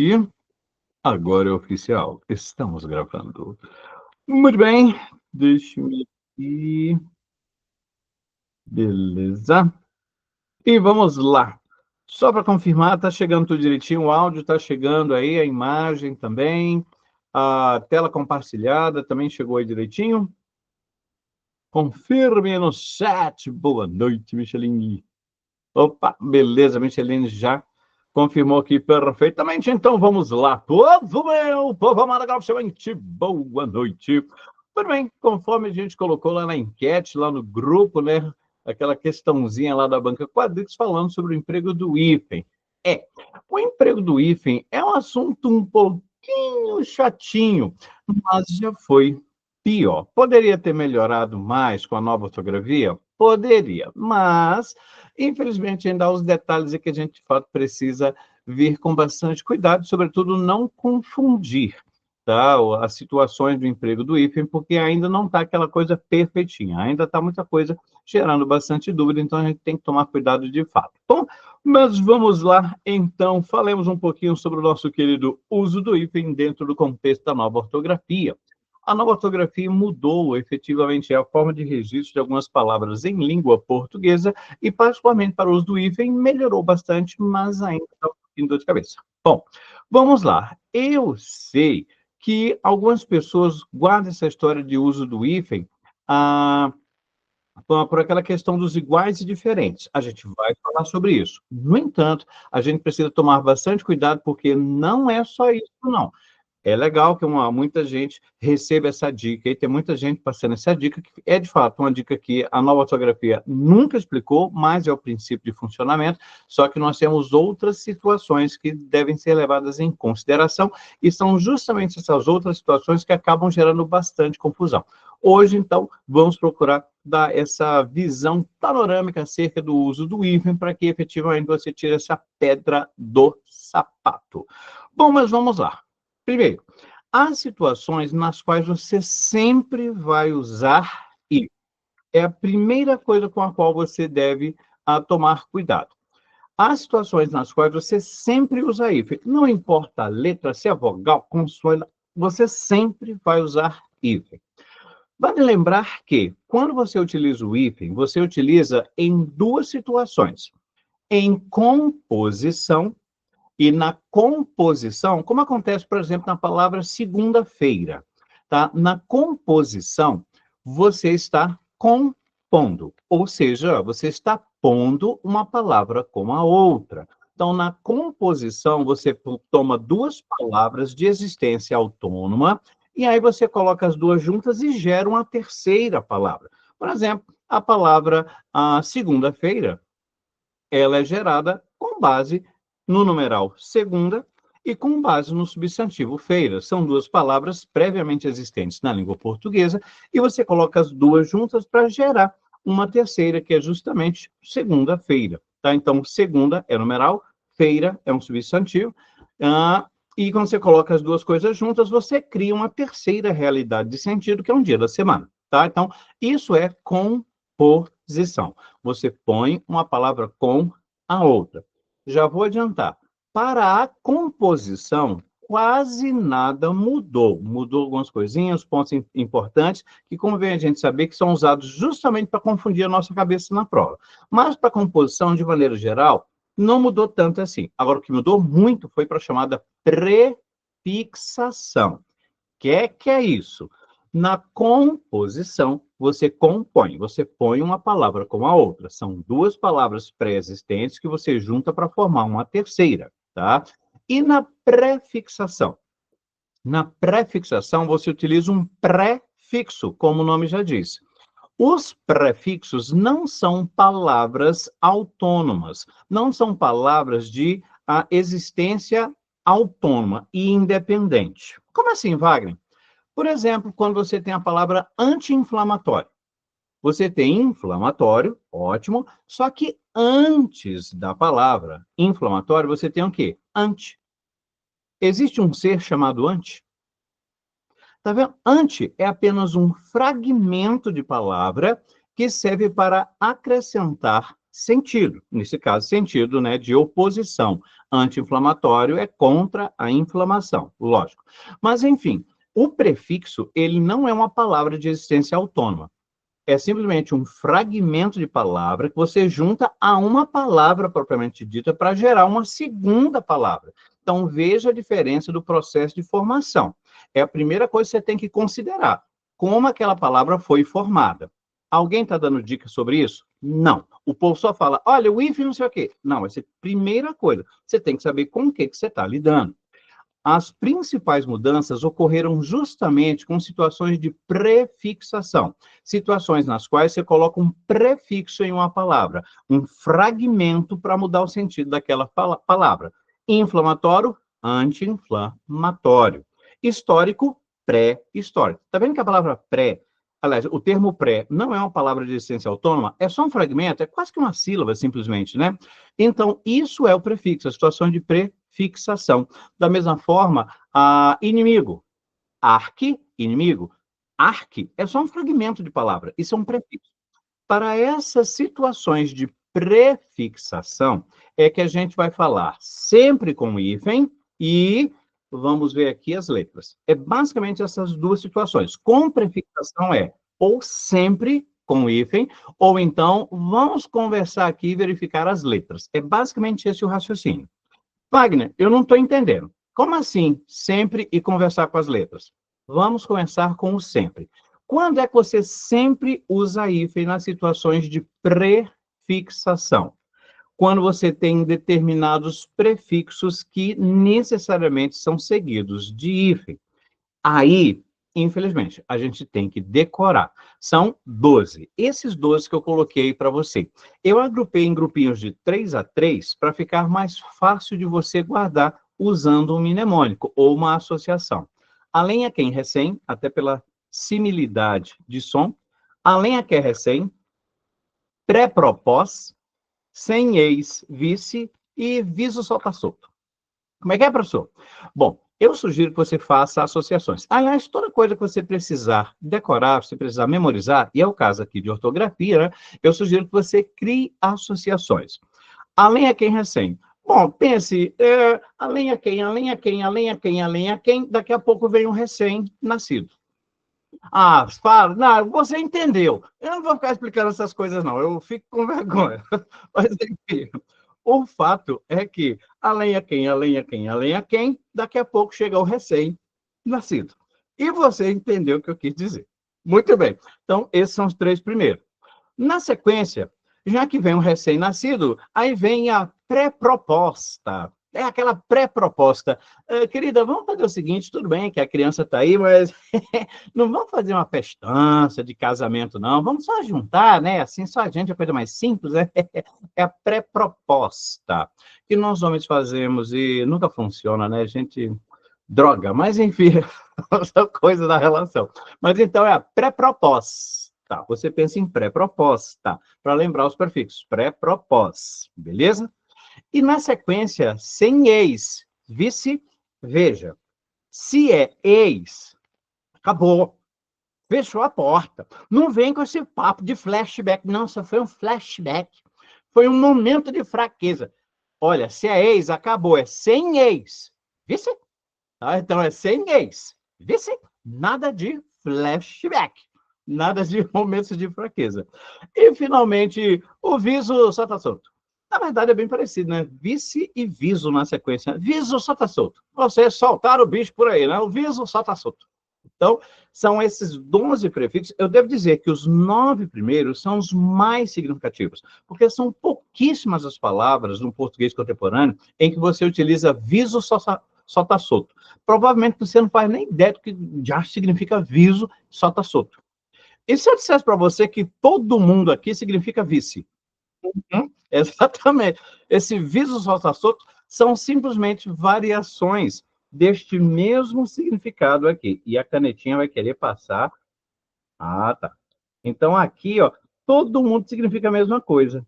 E agora é oficial, estamos gravando. Muito bem, deixe-me aqui. Beleza. E vamos lá. Só para confirmar, tá chegando tudo direitinho, o áudio tá chegando aí, a imagem também, a tela compartilhada também chegou aí direitinho? Confirme no chat. Boa noite, Micheline. Opa, beleza, Micheline já confirmou aqui perfeitamente. Então vamos lá, povo meu, povo amado, galchamente, boa noite. Tudo bem, conforme a gente colocou lá na enquete, lá no grupo, né? Aquela questãozinha lá da Banca Quadrix falando sobre o emprego do hífen. O emprego do hífen é um assunto um pouquinho chatinho, mas já foi pior. Poderia ter melhorado mais com a nova ortografia? Poderia, mas infelizmente, ainda há os detalhes que a gente, de fato, precisa vir com bastante cuidado, sobretudo não confundir, tá? As situações do emprego do hífen, porque ainda não está aquela coisa perfeitinha, ainda está muita coisa gerando bastante dúvida, então a gente tem que tomar cuidado de fato. Bom, mas vamos lá, então, falemos um pouquinho sobre o nosso querido uso do hífen dentro do contexto da nova ortografia. A nova ortografia mudou efetivamente a forma de registro de algumas palavras em língua portuguesa e, particularmente para o uso do hífen, melhorou bastante, mas ainda está um pouquinho de dor de cabeça. Bom, vamos lá. Eu sei que algumas pessoas guardam essa história de uso do hífen ah, por aquela questão dos iguais e diferentes. A gente vai falar sobre isso. No entanto, a gente precisa tomar bastante cuidado, porque não é só isso, não. É legal que muita gente receba essa dica, e tem muita gente passando essa dica, que é, de fato, uma dica que a nova ortografia nunca explicou, mas é o princípio de funcionamento, só que nós temos outras situações que devem ser levadas em consideração, e são justamente essas outras situações que acabam gerando bastante confusão. Hoje, então, vamos procurar dar essa visão panorâmica acerca do uso do hífen, para que efetivamente você tire essa pedra do sapato. Bom, mas vamos lá. Primeiro, há situações nas quais você sempre vai usar e é a primeira coisa com a qual você deve tomar cuidado. Há situações nas quais você sempre usa hífen. Não importa a letra, se é vogal, consoante, você sempre vai usar hífen. Vale lembrar que, quando você utiliza o hífen, você utiliza em duas situações. Em composição e na composição, como acontece, por exemplo, na palavra segunda-feira, tá? Na composição, você está compondo, ou seja, você está pondo uma palavra com a outra. Então, na composição, você toma duas palavras de existência autônoma e aí você coloca as duas juntas e gera uma terceira palavra. Por exemplo, a palavra segunda-feira, ela é gerada com base no numeral segunda e com base no substantivo feira. São duas palavras previamente existentes na língua portuguesa e você coloca as duas juntas para gerar uma terceira, que é justamente segunda-feira. Tá? Então, segunda é numeral, feira é um substantivo, e quando você coloca as duas coisas juntas, você cria uma terceira realidade de sentido, que é um dia da semana. Tá? Então, isso é composição. Você põe uma palavra com a outra. Já vou adiantar. Para a composição, quase nada mudou. Mudou algumas coisinhas, pontos importantes, que convém a gente saber que são usados justamente para confundir a nossa cabeça na prova. Mas para a composição, de maneira geral, não mudou tanto assim. Agora, o que mudou muito foi para a chamada prefixação. Que é isso? Na composição, você compõe, você põe uma palavra com a outra. São duas palavras pré-existentes que você junta para formar uma terceira, tá? E na prefixação? Na prefixação, você utiliza um prefixo, como o nome já diz. Os prefixos não são palavras autônomas, não são palavras de existência autônoma e independente. Como assim, Wagner? Por exemplo, quando você tem a palavra anti-inflamatório. Você tem inflamatório, ótimo, só que antes da palavra inflamatório, você tem o quê? Anti. Existe um ser chamado anti? Tá vendo? Anti é apenas um fragmento de palavra que serve para acrescentar sentido. Nesse caso, sentido, né, de oposição. Anti-inflamatório é contra a inflamação, lógico. Mas, enfim, o prefixo, ele não é uma palavra de existência autônoma. É simplesmente um fragmento de palavra que você junta a uma palavra propriamente dita para gerar uma segunda palavra. Então, veja a diferença do processo de formação. É a primeira coisa que você tem que considerar. Como aquela palavra foi formada. Alguém está dando dicas sobre isso? Não. O povo só fala, olha, o hífen não sei o quê. Não, essa é a primeira coisa. Você tem que saber com o que você está lidando. As principais mudanças ocorreram justamente com situações de prefixação, situações nas quais você coloca um prefixo em uma palavra, um fragmento para mudar o sentido daquela palavra. Inflamatório, anti-inflamatório. Histórico, pré-histórico. Está vendo que a palavra pré, aliás, o termo pré não é uma palavra de essência autônoma, é só um fragmento, é quase que uma sílaba, simplesmente, né? Então, isso é o prefixo, a situação de prefixação. Da mesma forma, inimigo, arque, inimigo. Arque é só um fragmento de palavra, isso é um prefixo. Para essas situações de prefixação, é que a gente vai falar sempre com hífen e vamos ver aqui as letras. É basicamente essas duas situações. Com prefixação é ou sempre com hífen, ou então vamos conversar aqui e verificar as letras. É basicamente esse o raciocínio. Wagner, eu não estou entendendo. Como assim sempre e conversar com as letras? Vamos começar com o sempre. Quando é que você sempre usa hífen nas situações de prefixação? Quando você tem determinados prefixos que necessariamente são seguidos de hífen. Aí, infelizmente, a gente tem que decorar. São 12. Esses 12 que eu coloquei para você. Eu agrupei em grupinhos de 3 a 3 para ficar mais fácil de você guardar usando um mnemônico ou uma associação. Além a quem recém, até pela similidade de som, além a quem recém, pré-propós, sem ex, vice e viso solta solto. Como é, professor? Bom, eu sugiro que você faça associações. Aliás, toda coisa que você precisar decorar, você precisar memorizar, e é o caso aqui de ortografia, né? Eu sugiro que você crie associações. Além a quem recém. Bom, pense, além a quem, além a quem, além a quem, além a quem, daqui a pouco vem um recém-nascido. Ah, fala, não, você entendeu. Eu não vou ficar explicando essas coisas, não. Eu fico com vergonha. Mas, enfim, o fato é que, além a quem, além a quem, além a quem, daqui a pouco chega o recém-nascido. E você entendeu o que eu quis dizer. Muito bem. Então, esses são os 3 primeiros. Na sequência, já que vem um recém-nascido, aí vem a pré-proposta. É aquela pré-proposta. Querida, vamos fazer o seguinte, tudo bem que a criança está aí, mas não vamos fazer uma festança de casamento, não. Vamos só juntar, né? Assim, só a gente, é a coisa mais simples, né? É a pré-proposta que nós homens fazemos e nunca funciona, né? A gente droga, mas enfim, essa coisa da relação. Mas então é a pré-proposta. Você pensa em pré-proposta, para lembrar os prefixos. Pré-propós, beleza? E na sequência, sem ex, vice, veja. Se é ex, acabou. Fechou a porta. Não vem com esse papo de flashback. Não, só foi um flashback. Foi um momento de fraqueza. Olha, se é ex, acabou. É sem ex. Vice? Então é sem ex. Vice? Nada de flashback. Nada de momentos de fraqueza. E, finalmente, o viso só está solto. Na verdade, é bem parecido, né? Vice e viso na sequência. Viso só está solto. Vocês soltaram o bicho por aí, né? O viso só está solto. Então, são esses 12 prefixos. Eu devo dizer que os 9 primeiros são os mais significativos, porque são pouquíssimas as palavras no português contemporâneo em que você utiliza viso só está solto. Provavelmente você não faz nem ideia do que já significa viso só está solto. E se eu dissesse para você que todo mundo aqui significa vice? Exatamente. Esse viso só está solto são simplesmente variações deste mesmo significado aqui. E a canetinha vai querer passar. Ah, tá. Então, aqui, ó, todo mundo significa a mesma coisa.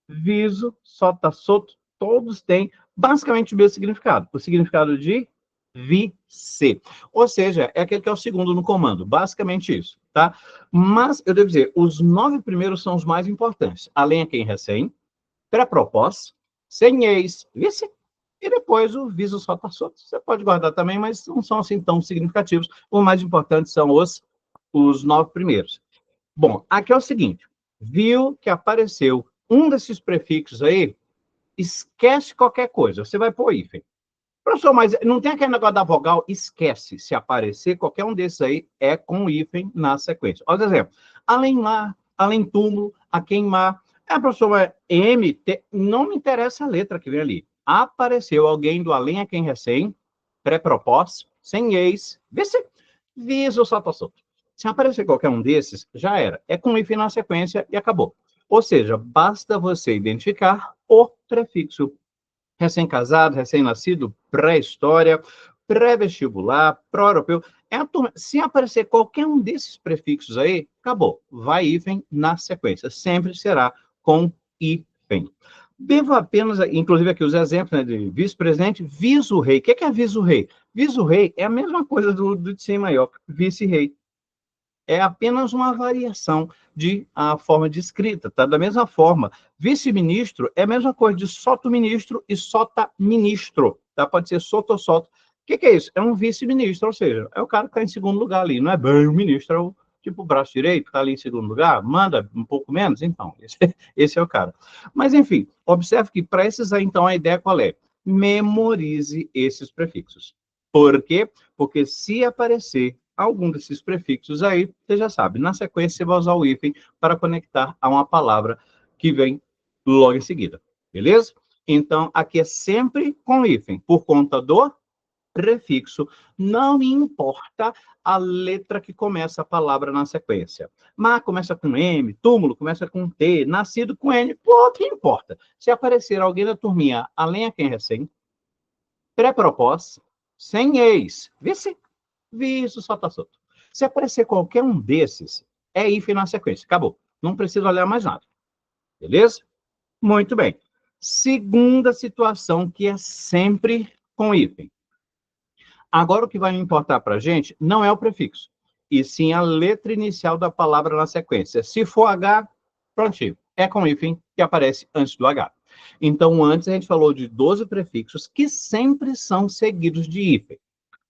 Viso, só tá solto, todos têm basicamente o mesmo significado. O significado de vice. Ou seja, é aquele que é o segundo no comando, basicamente isso, tá? Mas, eu devo dizer, os 9 primeiros são os mais importantes. Além a quem recém, pré-propós, sem ex, vice, e depois o viso só está solto. Você pode guardar também, mas não são assim tão significativos. Os mais importantes são os 9 primeiros. Bom, aqui é o seguinte, viu que apareceu um desses prefixos aí, esquece qualquer coisa, você vai pôr hífen. Professor, mas não tem aquele negócio da vogal? Esquece. Se aparecer, qualquer um desses aí é com hífen na sequência. Olha o exemplo. Além lá, além túmulo, a queimar. Professor, mas MT, não me interessa a letra que vem ali. Apareceu alguém do além a quem recém, pré-propós, sem ex, viso, solta solto. Se aparecer qualquer um desses, já era. É com hífen na sequência e acabou. Ou seja, basta você identificar o prefixo recém-casado, recém-nascido, pré-história, pré-vestibular, pró-europeu. Se aparecer qualquer um desses prefixos aí, acabou. Vai hífen na sequência. Sempre será com hífen. Devo apenas, inclusive aqui os exemplos, né, de vice-presidente, vice-rei. O que é vice-rei? Vice-rei é a mesma coisa do de cima aí, ó, vice-rei. É apenas uma variação de a forma de escrita, tá? Da mesma forma, vice-ministro é a mesma coisa de soto-ministro e sota-ministro, tá? Pode ser soto ou soto. O que é isso? É um vice-ministro, ou seja, é o cara que está em segundo lugar ali, não é bem o ministro, é o tipo o braço direito, está ali em segundo lugar, manda um pouco menos, então, esse é o cara. Mas, enfim, observe que para esses aí, então, a ideia qual é? Memorize esses prefixos. Por quê? Porque se aparecer algum desses prefixos aí, você já sabe, na sequência você vai usar o hífen para conectar a uma palavra que vem logo em seguida, beleza? Então, aqui é sempre com hífen, por conta do prefixo, não importa a letra que começa a palavra na sequência. Mas começa com M, túmulo começa com T, nascido com N, pô, que importa? Se aparecer alguém da turminha, além a quem recém, pré-propós, sem ex, vice, solta solto. Se aparecer qualquer um desses, é hífen na sequência. Acabou. Não precisa olhar mais nada. Beleza? Muito bem. Segunda situação, que é sempre com hífen. Agora, o que vai importar para a gente não é o prefixo, e sim a letra inicial da palavra na sequência. Se for H, prontinho. É com hífen que aparece antes do H. Então, antes a gente falou de 12 prefixos que sempre são seguidos de hífen.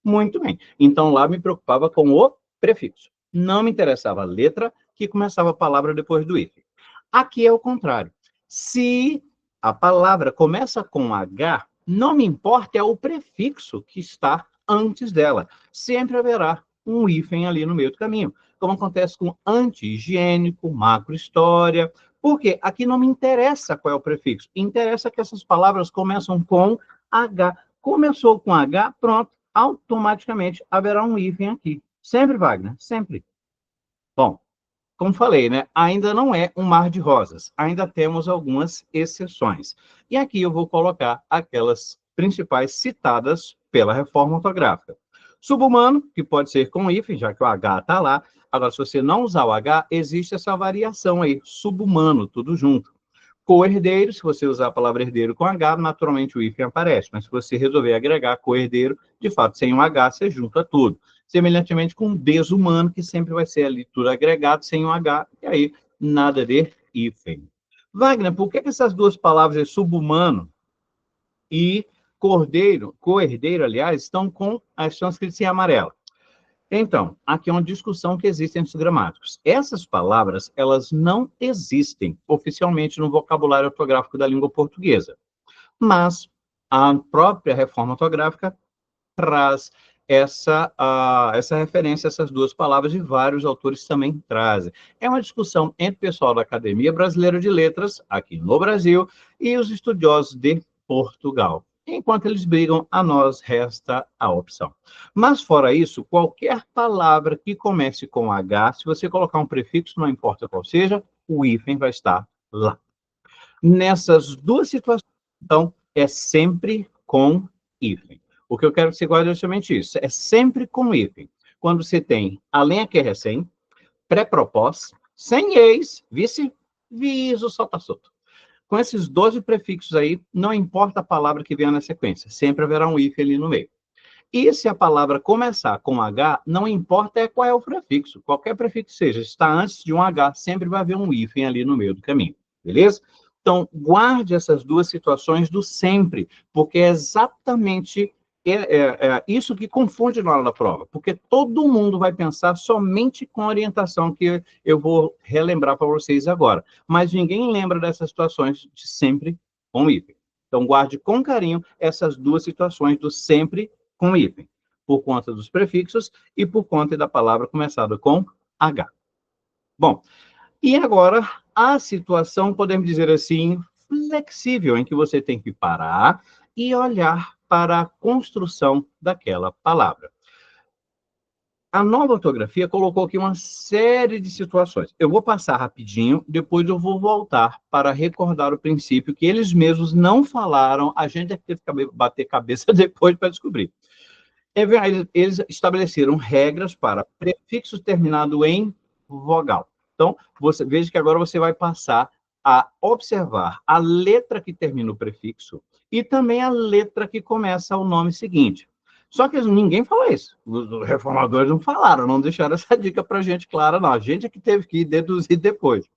Muito bem. Então, lá me preocupava com o prefixo. Não me interessava a letra que começava a palavra depois do hífen. Aqui é o contrário. Se a palavra começa com H, não me importa é o prefixo que está antes dela. Sempre haverá um hífen ali no meio do caminho, como acontece com anti-higiênico, macro-história. Porque aqui não me interessa qual é o prefixo. Interessa que essas palavras começam com H. Começou com H, pronto, automaticamente haverá um hífen aqui. Sempre, Wagner, sempre. Bom, como falei, né, ainda não é um mar de rosas, ainda temos algumas exceções. E aqui eu vou colocar aquelas principais citadas pela reforma ortográfica. Subhumano, que pode ser com hífen, já que o H está lá. Agora, se você não usar o H, existe essa variação aí, subhumano, tudo junto. Co-herdeiro, se você usar a palavra herdeiro com H, naturalmente o hífen aparece, mas se você resolver agregar co-herdeiro, de fato, sem um H, você junta tudo. Semelhantemente com desumano, que sempre vai ser ali tudo agregado, sem um H, e aí nada de hífen. Wagner, por que essas duas palavras, subhumano e cordeiro, co-herdeiro, aliás, estão escritas em amarelo? Então, aqui é uma discussão que existe entre os gramáticos. Essas palavras, elas não existem oficialmente no vocabulário ortográfico da língua portuguesa, mas a própria reforma ortográfica traz essa referência a essas duas palavras, e vários autores também trazem. É uma discussão entre o pessoal da Academia Brasileira de Letras, aqui no Brasil, e os estudiosos de Portugal. Enquanto eles brigam, a nós resta a opção. Mas, fora isso, qualquer palavra que comece com H, se você colocar um prefixo, não importa qual seja, o hífen vai estar lá. Nessas duas situações, então, é sempre com hífen. O que eu quero que você guarde é justamente isso. É sempre com hífen. Quando você tem além a que é recém, pré-propós, sem ex, vice, viso, solta solto. Com esses 12 prefixos aí, não importa a palavra que venha na sequência, sempre haverá um hífen ali no meio. E se a palavra começar com H, não importa qual é o prefixo. Qualquer prefixo seja, está antes de um H, sempre vai haver um hífen ali no meio do caminho. Beleza? Então, guarde essas duas situações do sempre, porque é exatamente isso que confunde na hora da prova. Porque todo mundo vai pensar somente com a orientação que eu vou relembrar para vocês agora. Mas ninguém lembra dessas situações de sempre com hífen. Então, guarde com carinho essas duas situações do sempre com hífen, por conta dos prefixos e por conta da palavra começada com H. Bom, e agora a situação, podemos dizer assim, flexível, em que você tem que parar e olhar para a construção daquela palavra. A nova ortografia colocou aqui uma série de situações. Eu vou passar rapidinho, depois eu vou voltar para recordar o princípio que eles mesmos não falaram, a gente teve que bater cabeça depois para descobrir. Eles estabeleceram regras para prefixos terminados em vogal. Então, veja que agora você vai passar a observar a letra que termina o prefixo e também a letra que começa o nome seguinte. Só que ninguém falou isso. Os reformadores não falaram, não deixaram essa dica para a gente clara, não. A gente é que teve que deduzir depois.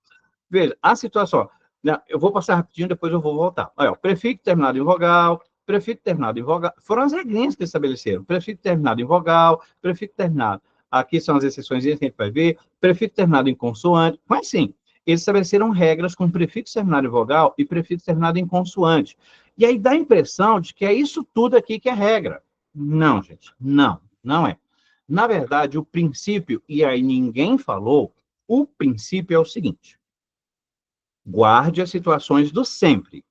Veja, a situação, né, eu vou passar rapidinho, depois eu vou voltar. Olha, prefixo terminado em vogal, prefixo terminado em vogal, foram as regrinhas que estabeleceram. Prefixo terminado em vogal, prefixo terminado, aqui são as exceções que a gente vai ver, prefixo terminado em consoante, mas sim, eles estabeleceram regras com prefixo terminado em vogal e prefixo terminado em consoante. E aí dá a impressão de que é isso tudo aqui que é regra. Não, gente, não é. Na verdade, o princípio, e aí ninguém falou, o princípio é o seguinte: guarde as situações do sempre.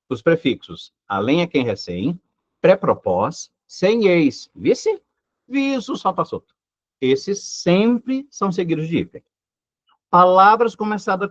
Os prefixos além é quem recém, pré-propós, sem ex, vice, viso, solta solto. Esses sempre são seguidos de hífen. Palavras começadas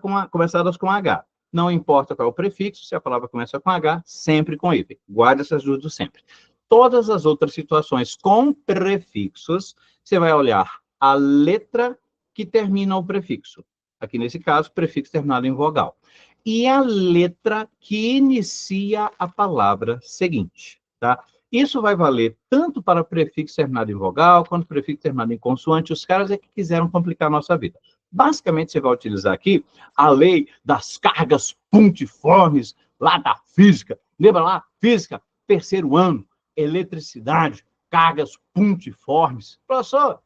com H. Não importa qual é o prefixo, se a palavra começa com H, sempre com hífen. Guarde essas duas do sempre. Todas as outras situações com prefixos, você vai olhar a letra que termina o prefixo. Aqui, nesse caso, prefixo terminado em vogal. E a letra que inicia a palavra seguinte, tá? Isso vai valer tanto para prefixo terminado em vogal, quanto prefixo terminado em consoante. Os caras é que quiseram complicar a nossa vida. Basicamente, você vai utilizar aqui a lei das cargas pontiformes, lá da física. Lembra lá? Física, terceiro ano, eletricidade, cargas pontiformes. Professor,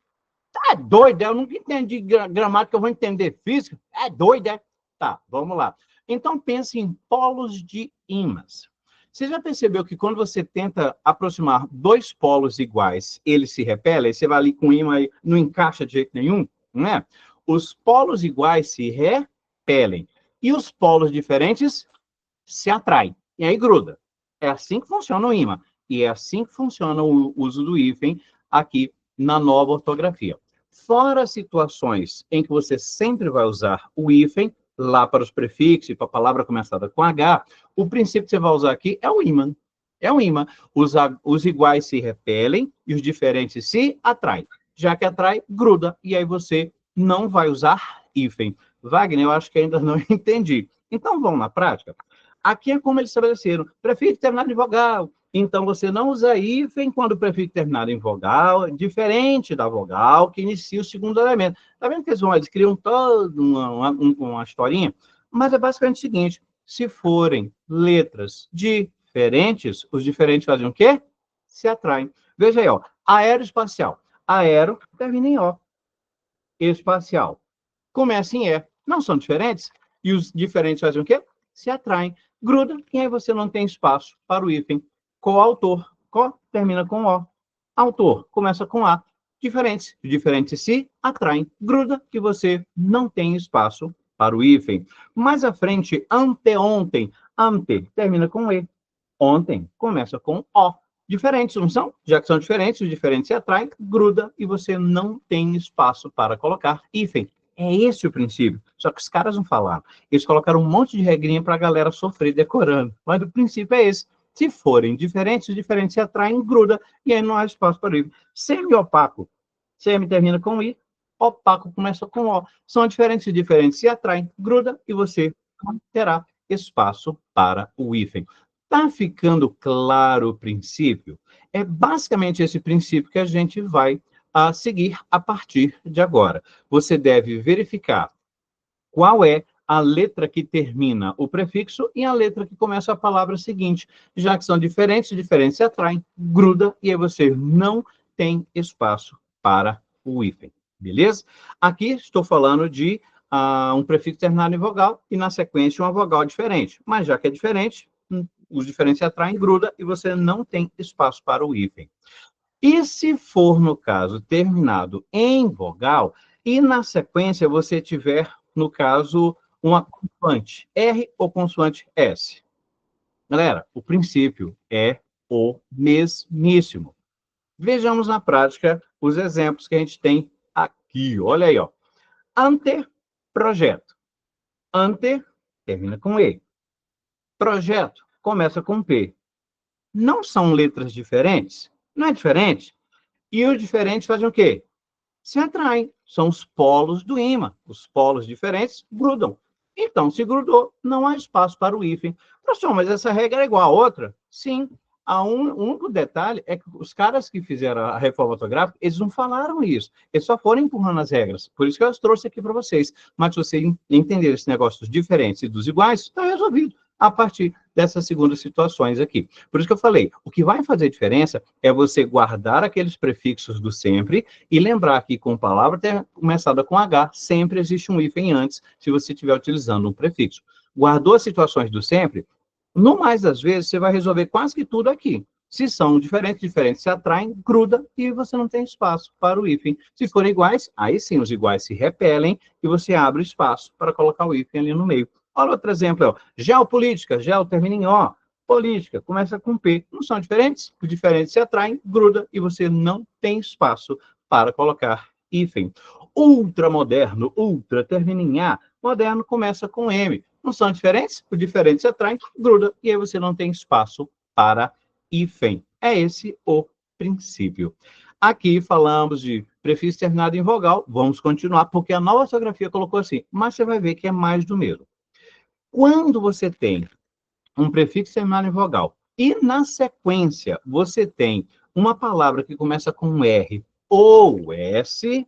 tá doido? Eu nunca entendi gramática, eu vou entender física? É doido, é? Tá, vamos lá. Então, pense em polos de ímãs. Você já percebeu que quando você tenta aproximar dois polos iguais, eles se repelem? Você vai ali com o ímã e não encaixa de jeito nenhum, não é? Os polos iguais se repelem e os polos diferentes se atraem. E aí gruda. É assim que funciona o ímã. E é assim que funciona o uso do hífen aqui na nova ortografia. Fora situações em que você sempre vai usar o hífen, lá para os prefixos, para a palavra começada com H, o princípio que você vai usar aqui é o ímã. É o ímã. Os iguais se repelem e os diferentes se atraem. Já que atrai, gruda. E aí você não vai usar hífen. Wagner, eu acho que ainda não entendi. Então, vamos na prática? Aqui é como eles estabeleceram. Prefixo terminado em vogal. Então, você não usa hífen quando o prefixo terminado em vogal, diferente da vogal que inicia o segundo elemento. Está vendo que eles criam toda uma historinha? Mas é basicamente o seguinte: se forem letras diferentes, os diferentes fazem o quê? Se atraem. Veja aí, ó. Aeroespacial. Aero termina em O. Espacial começa em E. Não são diferentes? E os diferentes fazem o quê? Se atraem. Gruda, e aí você não tem espaço para o hífen. Coautor. Co termina com O. Autor começa com A. Diferentes. Os diferentes se atraem. Gruda, que você não tem espaço para o hífen. Mais à frente, anteontem. Ante termina com E. Ontem começa com O. Diferentes, não são? Já que são diferentes, os diferentes se atraem, gruda e você não tem espaço para colocar hífen. É esse o princípio. Só que os caras não falaram. Eles colocaram um monte de regrinha para a galera sofrer decorando. Mas o princípio é esse. Se forem diferentes, os diferentes se atraem, gruda e aí não há espaço para hífen. Semi-opaco. Semi termina com I, opaco começa com O. São diferentes e diferentes se atraem, gruda e você não terá espaço para o hífen. Tá ficando claro o princípio? É basicamente esse princípio que a gente vai seguir a partir de agora. Você deve verificar qual é a letra que termina o prefixo e a letra que começa a palavra seguinte. Já que são diferentes, diferentes se atraem, gruda, e aí você não tem espaço para o hífen. Beleza? Aqui estou falando de um prefixo terminado em vogal e, na sequência, uma vogal diferente. Mas já que é diferente, os diferentes se atraem, gruda, e você não tem espaço para o hífen. E se for, no caso, terminado em vogal, e na sequência você tiver, no caso, uma consoante R ou consoante S. Galera, o princípio é o mesmíssimo. Vejamos na prática os exemplos que a gente tem aqui. Olha aí, ó. Anteprojeto. Ante termina com E. Projeto começa com P. Não são letras diferentes? Não é diferente? E os diferentes fazem o quê? Se atraem. São os polos do ímã. Os polos diferentes grudam. Então, se grudou, não há espaço para o hífen. Professor, mas essa regra é igual a outra? Sim. O único detalhe é que os caras que fizeram a reforma ortográfica, eles não falaram isso. Eles só foram empurrando as regras. Por isso que eu as trouxe aqui para vocês. Mas se você entender esse negócio dos diferentes e dos iguais, está resolvido a partir dessas segundas situações aqui. Por isso que eu falei, o que vai fazer diferença é você guardar aqueles prefixos do sempre e lembrar que com palavra começada com H, sempre existe um hífen antes, se você estiver utilizando um prefixo. Guardou as situações do sempre? No mais das vezes, você vai resolver quase que tudo aqui. Se são diferentes, diferentes se atraem, gruda e você não tem espaço para o hífen. Se forem iguais, aí sim os iguais se repelem e você abre espaço para colocar o hífen ali no meio. Olha outro exemplo, ó. Geopolítica, geo termina em O. Política, começa com P. Não são diferentes? Os diferentes se atraem, gruda e você não tem espaço para colocar hífen. Ultramoderno, ultra termina em A. Moderno começa com M. Não são diferentes? Os diferentes se atraem, gruda e aí você não tem espaço para hífen. É esse o princípio. Aqui falamos de prefixo terminado em vogal. Vamos continuar, porque a nova ortografia colocou assim, mas você vai ver que é mais do mesmo. Quando você tem um prefixo terminado em vogal e, na sequência, você tem uma palavra que começa com R ou S,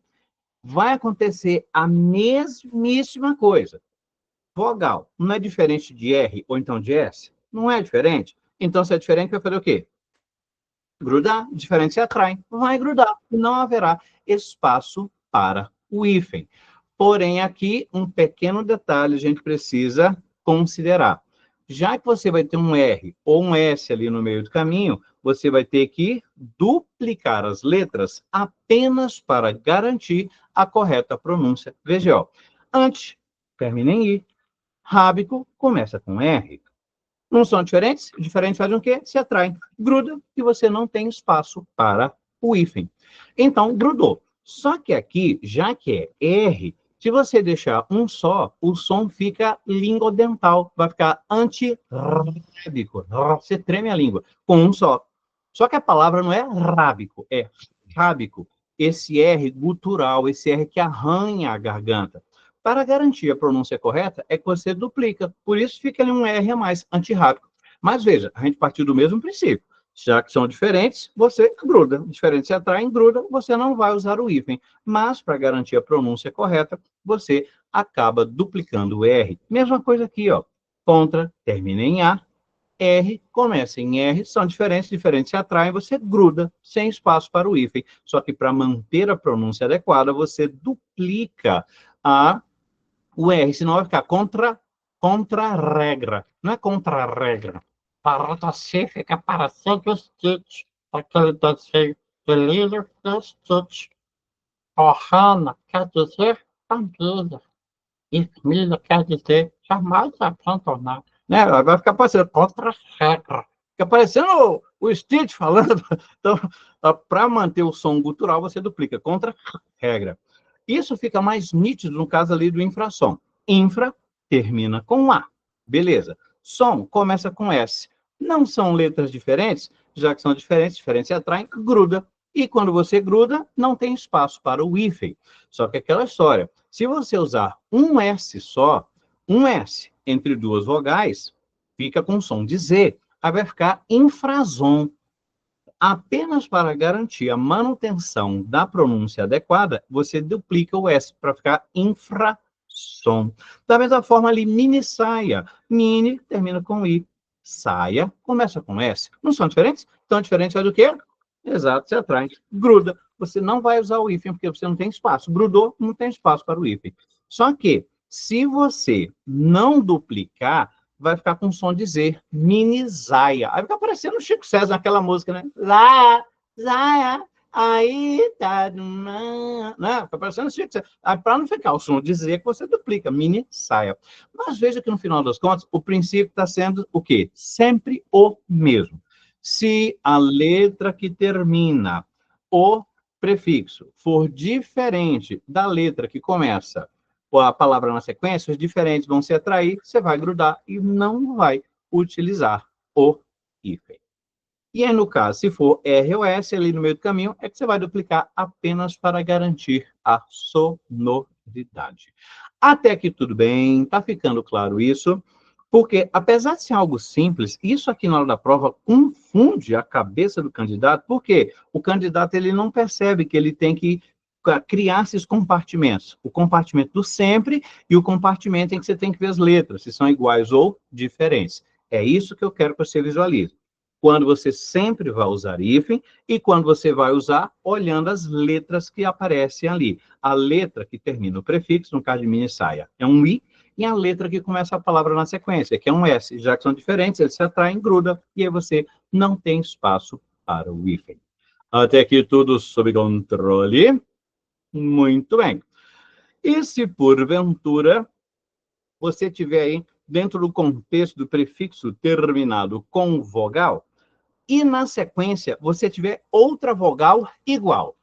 vai acontecer a mesmíssima coisa. Vogal não é diferente de R ou então de S? Não é diferente? Então, se é diferente, vai fazer o quê? Grudar. Diferente se atrai. Vai grudar. Não haverá espaço para o hífen. Porém, aqui, um pequeno detalhe a gente precisa considerar. Já que você vai ter um R ou um S ali no meio do caminho, você vai ter que duplicar as letras apenas para garantir a correta pronúncia. Veja, ó. Ante, termina em I. Rábico, começa com R. Não são diferentes? Diferentes fazem o quê? Se atraem. Gruda e você não tem espaço para o hífen. Então, grudou. Só que aqui, já que é R, se você deixar um só, o som fica lingodental. Vai ficar antirrábico. Você treme a língua com um só. Só que a palavra não é rábico, é rábico. Esse R gutural, esse R que arranha a garganta. Para garantir a pronúncia correta, é que você duplica. Por isso fica ali um R a mais, antirrábico. Mas veja, a gente partiu do mesmo princípio. Já que são diferentes, você gruda. Diferentes se atraem, gruda, você não vai usar o hífen. Mas, para garantir a pronúncia correta, você acaba duplicando o R. Mesma coisa aqui, ó. Contra, termina em A. R, começa em R, são diferentes, diferentes se atraem, você gruda, sem espaço para o hífen. Só que, para manter a pronúncia adequada, você duplica o R, senão vai ficar contra a regra. Não é contra a regra. Para você fica parecendo o Stitch, aquele desenho de Lilo e Stitch. Ohana quer dizer família. E família quer dizer jamais abandonar. Né? Vai ficar parecendo contra a regra. Fica parecendo o Stitch falando. Então, para manter o som gutural, você duplica contra a regra. Isso fica mais nítido no caso ali do infrassom. Infra termina com A. Beleza. Som começa com S. Não são letras diferentes, já que são diferentes, diferentes se atraem, gruda. E quando você gruda, não tem espaço para o hífen. Só que aquela história, se você usar um S só, um S entre duas vogais, fica com som de Z. Aí vai ficar infrasom. Apenas para garantir a manutenção da pronúncia adequada, você duplica o S para ficar infrassom. Da mesma forma ali, mini saia. Mini termina com I. Saia começa com S. Não são diferentes? Então, a diferença é do quê? Exato, você atrai. Gruda. Você não vai usar o hífen porque você não tem espaço. Grudou, não tem espaço para o hífen. Só que, se você não duplicar, vai ficar com som de Z, mini zaia. Aí fica parecendo o Chico César naquela música, né? Zaia, zaia, aí tá, né? Fica parecendo o Chico César. Aí, para não ficar o som de Z, que você duplica, mini saia. Mas veja que no final das contas, o princípio está sendo o quê? Sempre o mesmo. Se a letra que termina o prefixo for diferente da letra que começa a palavra na sequência, os diferentes vão se atrair, você vai grudar e não vai utilizar o hífen. E aí, no caso, se for R ou S ali no meio do caminho, é que você vai duplicar apenas para garantir a sonoridade. Até aqui tudo bem, tá ficando claro isso? Porque, apesar de ser algo simples, isso aqui na hora da prova confunde a cabeça do candidato, porque o candidato ele não percebe que ele tem que criar esses compartimentos. O compartimento do sempre e o compartimento em que você tem que ver as letras, se são iguais ou diferentes. É isso que eu quero que você visualize. Quando você sempre vai usar hífen e quando você vai usar olhando as letras que aparecem ali. A letra que termina o prefixo, no caso de mini saia, é um I, e a letra que começa a palavra na sequência, que é um S. Já que são diferentes, eles se atraem, gruda, e aí você não tem espaço para o hífen. Até aqui tudo sob controle. Muito bem. E se, porventura, você tiver aí, dentro do contexto do prefixo terminado com vogal, e na sequência você tiver outra vogal igual.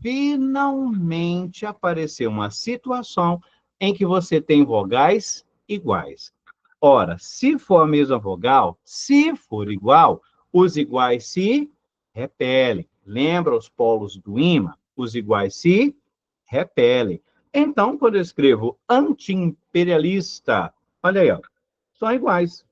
Finalmente apareceu uma situação em que você tem vogais iguais. Ora, se for a mesma vogal, se for igual, os iguais se repelem. Lembra os polos do ímã? Os iguais se repelem. Então, quando eu escrevo anti-imperialista, olha aí, ó, são iguais.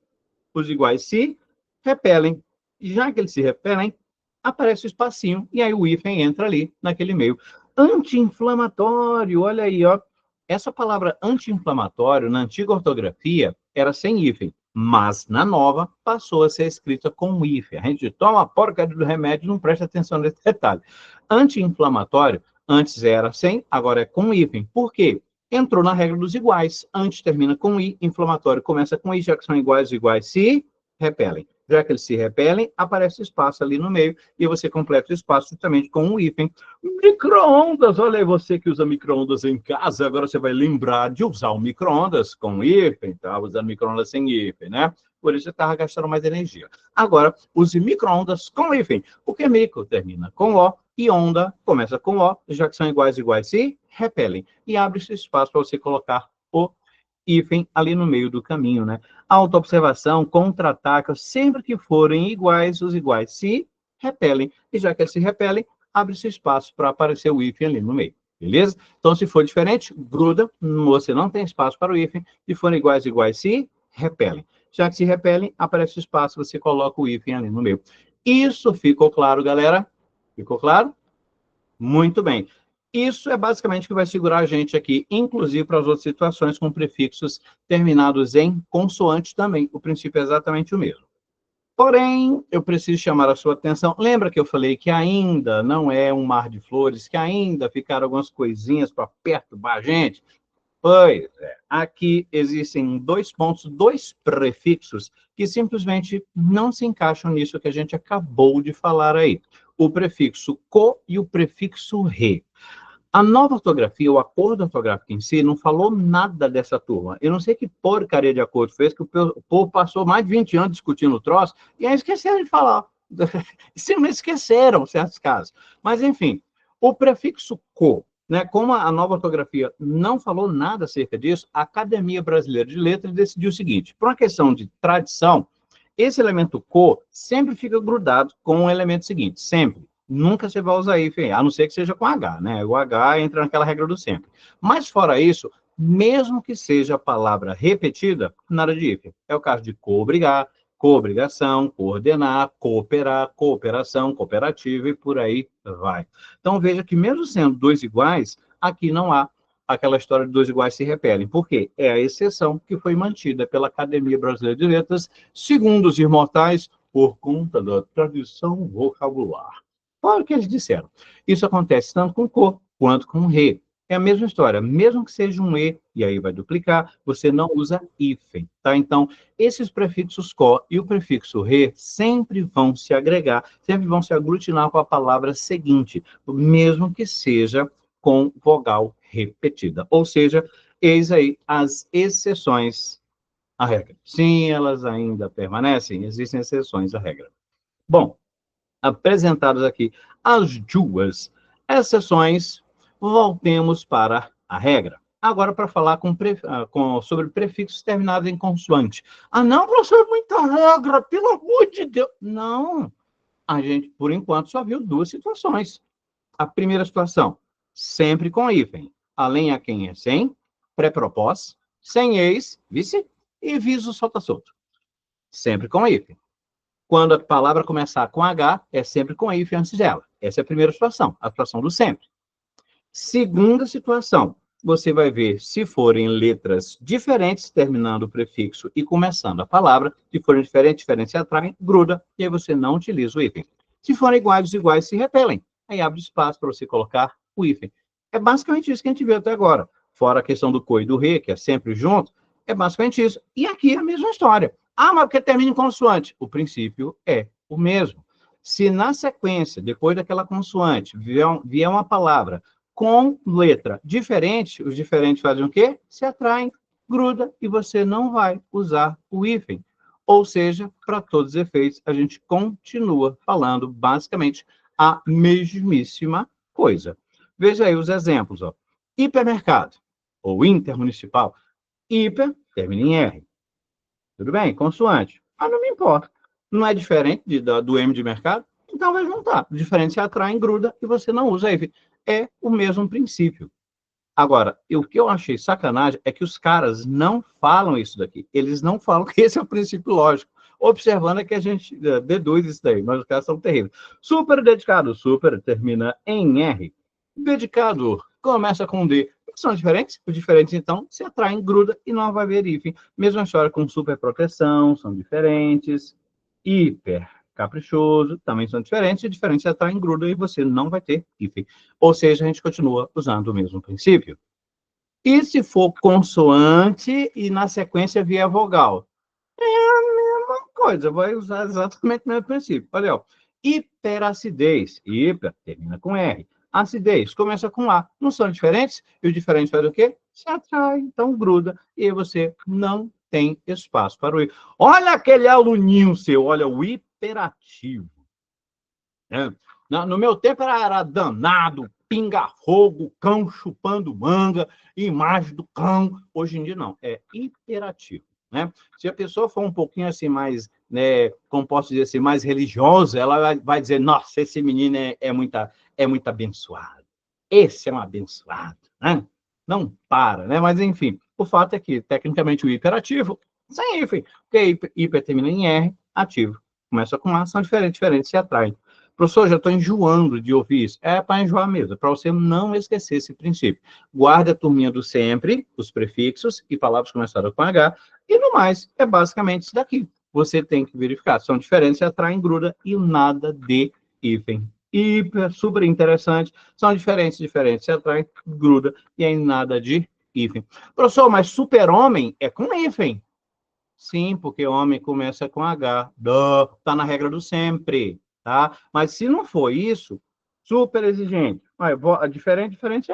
Os iguais se repelem. Já que eles se repelem, aparece o espacinho, e aí o hífen entra ali, naquele meio. Anti-inflamatório, olha aí, ó. Essa palavra anti-inflamatório, na antiga ortografia, era sem hífen, mas na nova passou a ser escrita com hífen. A gente toma a porcaria do remédio e não presta atenção nesse detalhe. Anti-inflamatório, antes era sem, agora é com hífen. Por quê? Entrou na regra dos iguais. Antes termina com I, inflamatório começa com I, já que são iguais, os iguais se repelem. Já que eles se repelem, aparece espaço ali no meio e você completa o espaço justamente com um hífen. Micro-ondas, olha aí, você que usa micro-ondas em casa, agora você vai lembrar de usar o micro-ondas com hífen, tá? Usando micro-ondas sem hífen, né? Por isso você estava gastando mais energia. Agora, use micro-ondas com hífen, porque micro termina com O e onda começa com O, já que são iguais, iguais se repelem. E abre esse espaço para você colocar o hífen ali no meio do caminho, né? Autoobservação, contra-ataque, sempre que forem iguais, os iguais se repelem. E já que eles se repelem, abre-se espaço para aparecer o hífen ali no meio. Beleza? Então, se for diferente, gruda, você não tem espaço para o hífen. Se forem iguais, iguais se repelem. Já que se repelem, aparece o espaço, você coloca o hífen ali no meio. Isso ficou claro, galera? Ficou claro? Muito bem. Isso é basicamente o que vai segurar a gente aqui, inclusive para as outras situações com prefixos terminados em consoante também. O princípio é exatamente o mesmo. Porém, eu preciso chamar a sua atenção. Lembra que eu falei que ainda não é um mar de flores, que ainda ficaram algumas coisinhas para perturbar a gente? Pois é. Aqui existem dois pontos, dois prefixos que simplesmente não se encaixam nisso que a gente acabou de falar aí. O prefixo co e o prefixo re. A nova ortografia, o acordo ortográfico em si, não falou nada dessa turma. Eu não sei que porcaria de acordo fez, que o povo passou mais de 20 anos discutindo o troço, e aí esqueceram de falar. Simplesmente esqueceram, em certos casos. Mas, enfim, o prefixo co, né, como a nova ortografia não falou nada acerca disso, a Academia Brasileira de Letras decidiu o seguinte: por uma questão de tradição, esse elemento co sempre fica grudado com o elemento seguinte, sempre. Nunca você vai usar hífen, a não ser que seja com H, né? O H entra naquela regra do sempre. Mas fora isso, mesmo que seja a palavra repetida, nada de hífen. É o caso de coobrigar, Coobrigação, coordenar, cooperar, cooperação, cooperativa e por aí vai. Então, veja que mesmo sendo dois iguais, aqui não há aquela história de dois iguais se repelem. Por quê? É a exceção que foi mantida pela Academia Brasileira de Letras, segundo os imortais, por conta da tradição vocabular. Olha o que eles disseram. Isso acontece tanto com co quanto com re. É a mesma história. Mesmo que seja um e aí vai duplicar, você não usa hífen, tá? Então, esses prefixos co e o prefixo re sempre vão se agregar, sempre vão se aglutinar com a palavra seguinte, mesmo que seja com vogal repetida. Ou seja, eis aí as exceções à regra. Sim, elas ainda permanecem, existem exceções à regra. Bom, apresentadas aqui as duas exceções, voltemos para a regra. Agora, para falar sobre prefixos terminados em consoante. Ah, não, professor, é muita regra, pelo amor de Deus. Não, a gente, por enquanto, só viu duas situações. A primeira situação, sempre com hífen. Além a quem é sem, pré-propós, sem ex, vice, e viso solta solto. Sempre com hífen. Quando a palavra começar com H, é sempre com hífen antes dela. Essa é a primeira situação, a situação do sempre. Segunda situação, você vai ver se forem letras diferentes, terminando o prefixo e começando a palavra, se forem diferentes se atraem, gruda, e aí você não utiliza o hífen. Se forem iguais, os iguais se repelem. Aí abre espaço para você colocar o hífen. É basicamente isso que a gente viu até agora. Fora a questão do co e do re, que é sempre junto, é basicamente isso. E aqui é a mesma história. Ah, mas porque termina em consoante? O princípio é o mesmo. Se na sequência, depois daquela consoante, vier uma palavra com letra diferente, os diferentes fazem o quê? Se atraem, gruda, e você não vai usar o hífen. Ou seja, para todos os efeitos, a gente continua falando basicamente a mesmíssima coisa. Veja aí os exemplos. Ó. Hipermercado, ou intermunicipal. Hiper, termina em R. Tudo bem? Consoante. Ah, não me importa. Não é diferente do M de mercado? Então vai juntar. Diferente se atrai, gruda e você não usa hífen. É o mesmo princípio. Agora, o que eu achei sacanagem é que os caras não falam isso daqui. Eles não falam que esse é o princípio lógico. Observando é que a gente deduz isso daí, mas os caras são terríveis. Super dedicado, super termina em R. Dedicado começa com D. São diferentes? Os diferentes, então, se atraem, gruda e não vai haver hífen. Mesma história com super proteção, são diferentes. Hiper caprichoso, também são diferentes, e diferentes se atraem, gruda e você não vai ter hífen. Ou seja, a gente continua usando o mesmo princípio. E se for consoante e na sequência vier vogal? É a mesma coisa, vai usar exatamente o mesmo princípio. Olha, ó. Hiperacidez, hiper, termina com R. Acidez, começa com A. Não são diferentes? E o diferente faz o quê? Se atrai, então gruda, e aí você não tem espaço para o I. Olha aquele aluninho seu, olha, o hiperativo. É. No meu tempo era danado, pinga-fogo, cão chupando manga, imagem do cão. Hoje em dia não, é hiperativo. Né? Se a pessoa for um pouquinho assim mais, né, como posso dizer assim, mais religiosa, ela vai dizer, nossa, esse menino é muito abençoado. Esse é um abençoado. Né? Não para, né? Mas enfim, o fato é que, tecnicamente, o hiperativo, sem hífen, porque hiper termina em R, ativo. Começa com A, são diferentes, se atraem. Professor, já estou enjoando de ouvir isso. É para enjoar mesmo, para você não esquecer esse princípio. Guarde a turminha do sempre, os prefixos e palavras começadas com H, e no mais, é basicamente isso daqui. Você tem que verificar. São diferentes, se atraem, gruda e nada de hífen. Hiper, super interessante. São diferentes, se atraem, gruda e aí nada de hífen. Professor, mas super-homem é com hífen. Sim, porque homem começa com H. Está na regra do sempre, tá? Mas se não for isso, super exigente. Diferente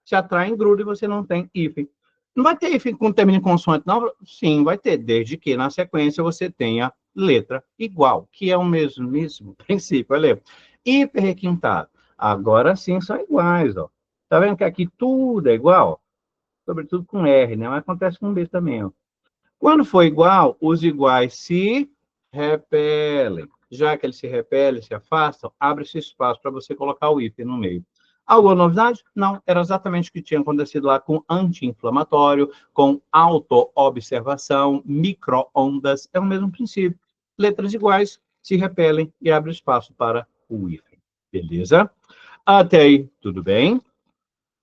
se atrai, gruda e você não tem hífen. Não vai ter hífen com termino em consoante, não? Sim, vai ter, desde que na sequência você tenha letra igual, que é o mesmíssimo princípio. Olha, hiperrequintado. Agora sim são iguais, ó. Tá vendo que aqui tudo é igual? Sobretudo com R, né? Mas acontece com B também, ó. Quando for igual, os iguais se repelem. Já que eles se repelem, se afastam, abre-se espaço para você colocar o hífen no meio. Alguma novidade? Não, era exatamente o que tinha acontecido lá com anti-inflamatório, com auto-observação, micro-ondas, é o mesmo princípio. letras iguais se repelem e abre espaço para o hífen. Beleza? Até aí, tudo bem?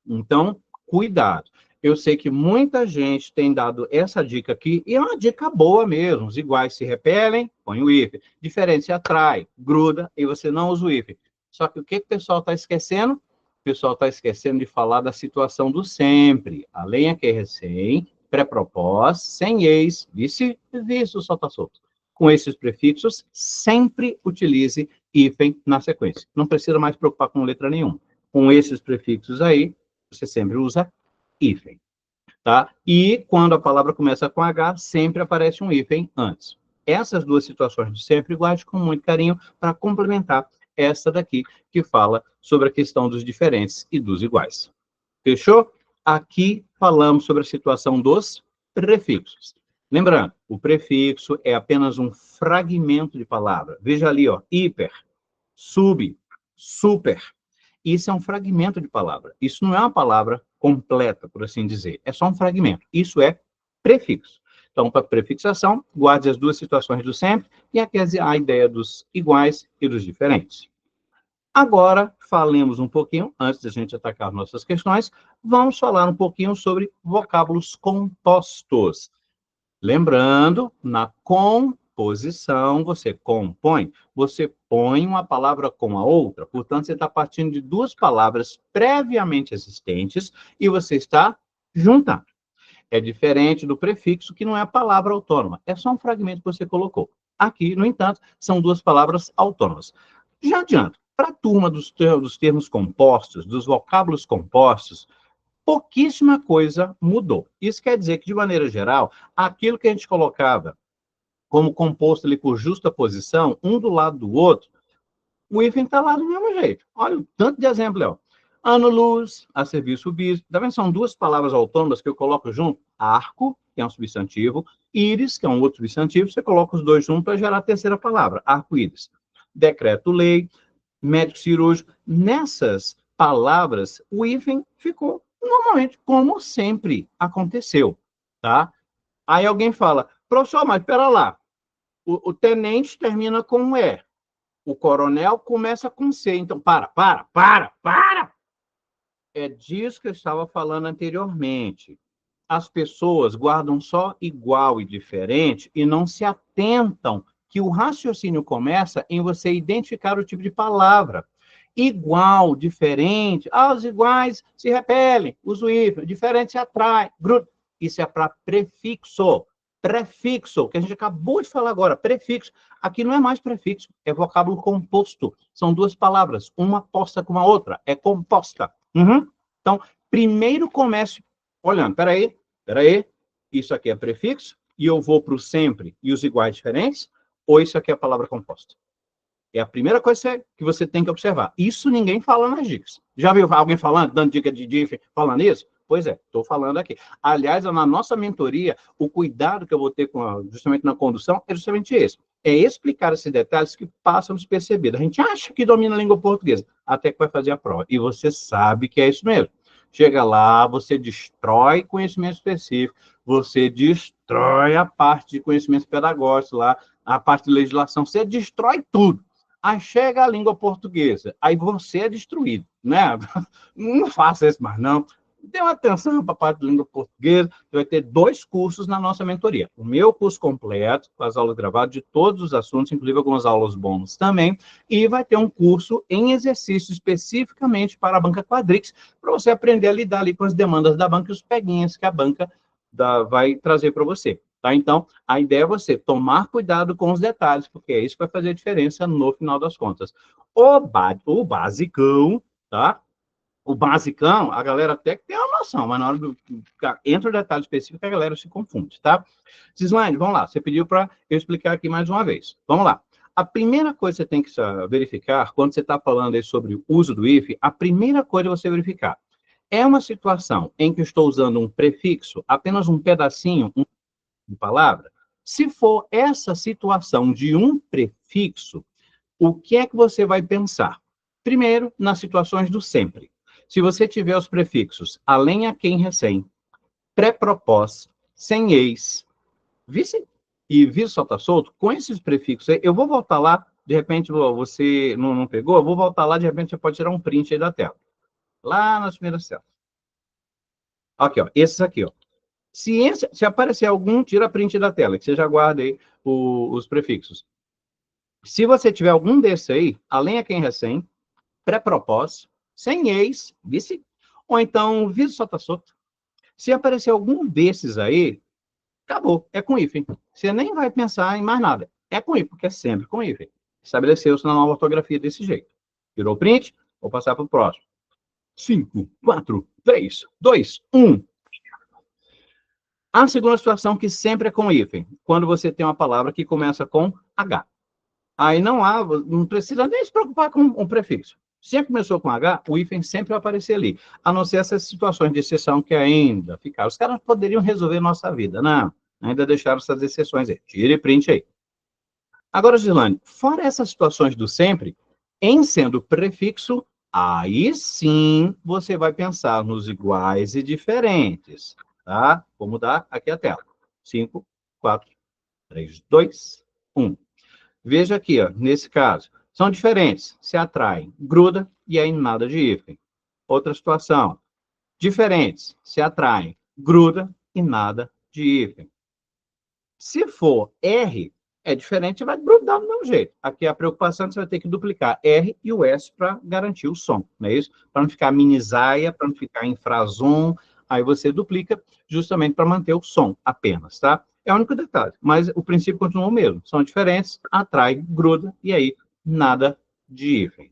Então, cuidado. Eu sei que muita gente tem dado essa dica aqui, e é uma dica boa mesmo. Os iguais se repelem, põe o hífen. Diferente se atrai, gruda, e você não usa o hífen. Só que o que o pessoal está esquecendo? O pessoal está esquecendo de falar da situação do sempre. Além aqui recém, pré-propós, sem ex, vice, só está solto. Com esses prefixos, sempre utilize hífen na sequência. Não precisa mais preocupar com letra nenhuma. Com esses prefixos aí, você sempre usa hífen, tá? E quando a palavra começa com H, sempre aparece um hífen antes. Essas duas situações de sempre guarde com muito carinho para complementar essa daqui, que fala sobre a questão dos diferentes e dos iguais. Fechou? Aqui falamos sobre a situação dos prefixos. Lembrando, o prefixo é apenas um fragmento de palavra. Veja ali, ó, hiper, sub, super. Isso é um fragmento de palavra. Isso não é uma palavra completa, por assim dizer. É só um fragmento. Isso é prefixo. Então, para prefixação, guarde as duas situações do sempre e aqui a ideia dos iguais e dos diferentes. Agora, falemos um pouquinho, antes da gente atacar nossas questões, vamos falar um pouquinho sobre vocábulos compostos. Lembrando, na composição, você compõe, você põe uma palavra com a outra, portanto, você está partindo de duas palavras previamente existentes e você está juntando. É diferente do prefixo, que não é a palavra autônoma, é só um fragmento que você colocou. Aqui, no entanto, são duas palavras autônomas. Já adianto, para a turma dos termos compostos, dos vocábulos compostos, pouquíssima coisa mudou. Isso quer dizer que, de maneira geral, aquilo que a gente colocava como composto ali por justa posição, um do lado do outro, o hífen está lá do mesmo jeito. Olha o tanto de exemplo, Léo. Ano-luz, a serviço bis. Tá vendo? São duas palavras autônomas que eu coloco junto. Arco, que é um substantivo, íris, que é um outro substantivo, você coloca os dois juntos para gerar a terceira palavra, arco-íris. Decreto-lei, médico cirúrgico. Nessas palavras, o hífen ficou normalmente, como sempre aconteceu, tá? Aí alguém fala, professor, mas espera lá, o tenente termina com um E, o coronel começa com C, então para! É disso que eu estava falando anteriormente. As pessoas guardam só igual e diferente e não se atentam que o raciocínio começa em você identificar o tipo de palavra. Igual, diferente, os iguais se repelem, uso hífen, diferente se atrai, grupo. Isso é para prefixo. Prefixo, que a gente acabou de falar agora, prefixo. Aqui não é mais prefixo, é vocábulo composto. São duas palavras, uma posta com a outra, é composta. Então, primeiro comece olhando, peraí, isso aqui é prefixo, e eu vou para o sempre e os iguais diferentes, ou isso aqui é a palavra composta? É a primeira coisa que você tem que observar. Isso ninguém fala nas dicas. Já viu alguém falando, dando dica de diff, falando isso? Pois é, estou falando aqui. Aliás, na nossa mentoria, o cuidado que eu vou ter justamente na condução é justamente esse. É explicar esses detalhes que passam despercebidos. A gente acha que domina a língua portuguesa, até que vai fazer a prova. E você sabe que é isso mesmo. Chega lá, você destrói conhecimento específico, você destrói a parte de conhecimento pedagógico lá, a parte de legislação, você destrói tudo. Aí chega a língua portuguesa, aí você é destruído, né? Não faça isso mais, não. Dê uma atenção para a parte da língua portuguesa, vai ter 2 cursos na nossa mentoria. O meu curso completo, com as aulas gravadas de todos os assuntos, inclusive algumas aulas bônus também, e vai ter um curso em exercício especificamente para a banca Quadrix, para você aprender a lidar ali com as demandas da banca e os peguinhas que a banca vai trazer para você. Tá? Então, a ideia é você tomar cuidado com os detalhes, porque é isso que vai fazer a diferença no final das contas. O basicão, tá? O basicão, a galera até que tem uma noção, mas na hora do entra o detalhe específico, a galera se confunde, tá? Gislaine, vamos lá. Você pediu para eu explicar aqui mais uma vez. Vamos lá. A primeira coisa que você tem que verificar, quando você está falando aí sobre o uso do if, a primeira coisa é você verificar. É uma situação em que eu estou usando um prefixo, apenas um pedacinho de palavra? Se for essa situação de um prefixo, o que é que você vai pensar? Primeiro, nas situações do sempre. Se você tiver os prefixos além a quem recém, pré-propós, sem ex, vice, e visto solta solto, com esses prefixos aí, eu vou voltar lá, de repente você não pegou, eu vou voltar lá, de repente você pode tirar um print aí da tela. Lá nas primeiras telas. Aqui, ó, esses aqui, ó. Se aparecer algum, tira print da tela, que você já guarda aí os prefixos. Se você tiver algum desses aí, além a quem recém, pré-propósito, sem ex, vice, ou então visto solta solto. Se aparecer algum desses aí, acabou, é com hífen. Você nem vai pensar em mais nada. É com hífen, porque é sempre com hífen. Estabeleceu-se na nova ortografia desse jeito. Tirou o print, vou passar para o próximo. 5, 4, 3, 2, 1. A segunda situação que sempre é com hífen, quando você tem uma palavra que começa com H. Aí não precisa nem se preocupar com o prefixo. Sempre começou com H, o hífen sempre vai aparecer ali. A não ser essas situações de exceção que ainda ficaram. Os caras poderiam resolver nossa vida. Não, ainda deixaram essas exceções aí. Tire print aí. Agora, Gislaine, fora essas situações do sempre, em sendo prefixo, aí sim você vai pensar nos iguais e diferentes. Tá? Vou mudar aqui a tela. 5, 4, 3, 2, 1. Veja aqui, ó, nesse caso, são diferentes, se atraem, gruda e aí nada de hífen. Outra situação, diferentes, se atraem, gruda e nada de hífen. Se for R, é diferente, vai grudar do mesmo jeito. Aqui a preocupação é que você vai ter que duplicar R e o S para garantir o som, não é isso? Para não ficar minisaia, para não ficar infrasom, aí você duplica justamente para manter o som apenas, tá? É o único detalhe, mas o princípio continua o mesmo. São diferentes, atrai, gruda, e aí nada de hífen.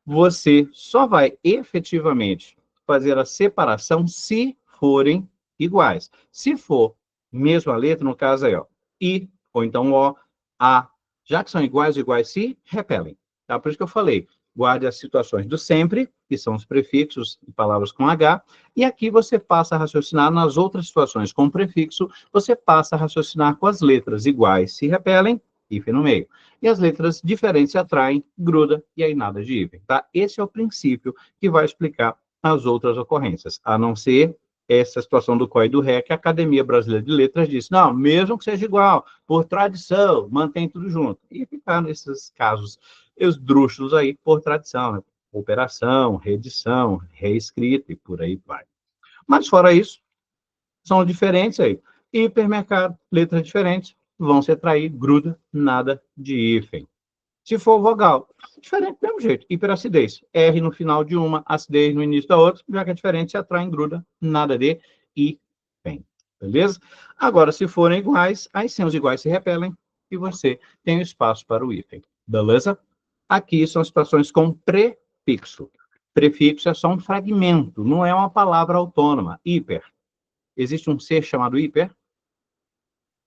Você só vai efetivamente fazer a separação se forem iguais. Se for mesma letra, no caso aí, ó, I, ou então O, A, já que são iguais, iguais se repelem. Tá? Por isso que eu falei, guarde as situações do sempre, que são os prefixos e palavras com H, e aqui você passa a raciocinar nas outras situações com prefixo, você passa a raciocinar com as letras iguais se repelem, hífen no meio. E as letras diferentes se atraem, gruda, e aí nada de hífen, tá? Esse é o princípio que vai explicar as outras ocorrências, a não ser essa situação do COI e do RE, que a Academia Brasileira de Letras disse, não, mesmo que seja igual, por tradição, mantém tudo junto. E ficar nesses casos esdrúxulos aí, por tradição, né? Operação, reedição, reescrita e por aí vai. Mas fora isso, são diferentes aí. Hipermercado, letras diferentes, vão se atrair, gruda, nada de hífen. Se for vogal, diferente do mesmo jeito. Hiperacidez. R no final de uma, acidez no início da outra, já que é diferente, se atrai, gruda, nada de hífen. Beleza? Agora, se forem iguais, aí sim os iguais se repelem e você tem o espaço para o hífen. Beleza? Aqui são situações com prefixo. Prefixo é só um fragmento, não é uma palavra autônoma. Hiper. Existe um ser chamado hiper.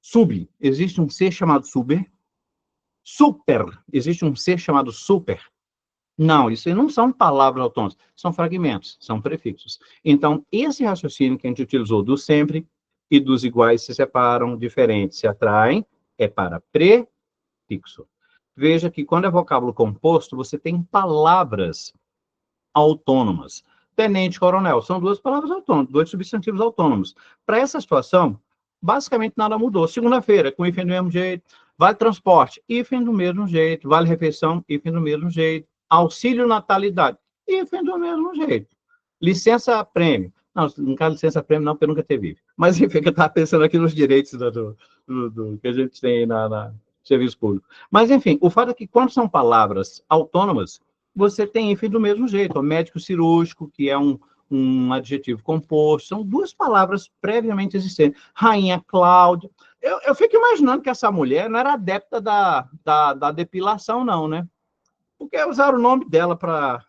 Sub. Existe um ser chamado super. Super. Existe um ser chamado super. Não, isso aí não são palavras autônomas, são fragmentos, são prefixos. Então, esse raciocínio que a gente utilizou do sempre e dos iguais se separam, diferentes se atraem, é para prefixo. Veja que quando é vocábulo composto, você tem palavras autônomas. Tenente, coronel, são duas palavras autônomas, dois substantivos autônomos. Para essa situação, basicamente nada mudou. Segunda-feira, com hífen do mesmo jeito. Vale transporte, hífen do mesmo jeito. Vale refeição, hífen do mesmo jeito. Auxílio natalidade, hífen do mesmo jeito. Licença prêmio. Não, no caso licença prêmio não, porque nunca teve. Mas enfim, eu estava pensando aqui nos direitos do que a gente tem na serviço público. Mas enfim, o fato é que quando são palavras autônomas, você tem hífen do mesmo jeito. O médico cirúrgico, que é um adjetivo composto, são duas palavras previamente existentes. Rainha Cláudia. Eu fico imaginando que essa mulher não era adepta da depilação, não, né? Porque usaram o nome dela para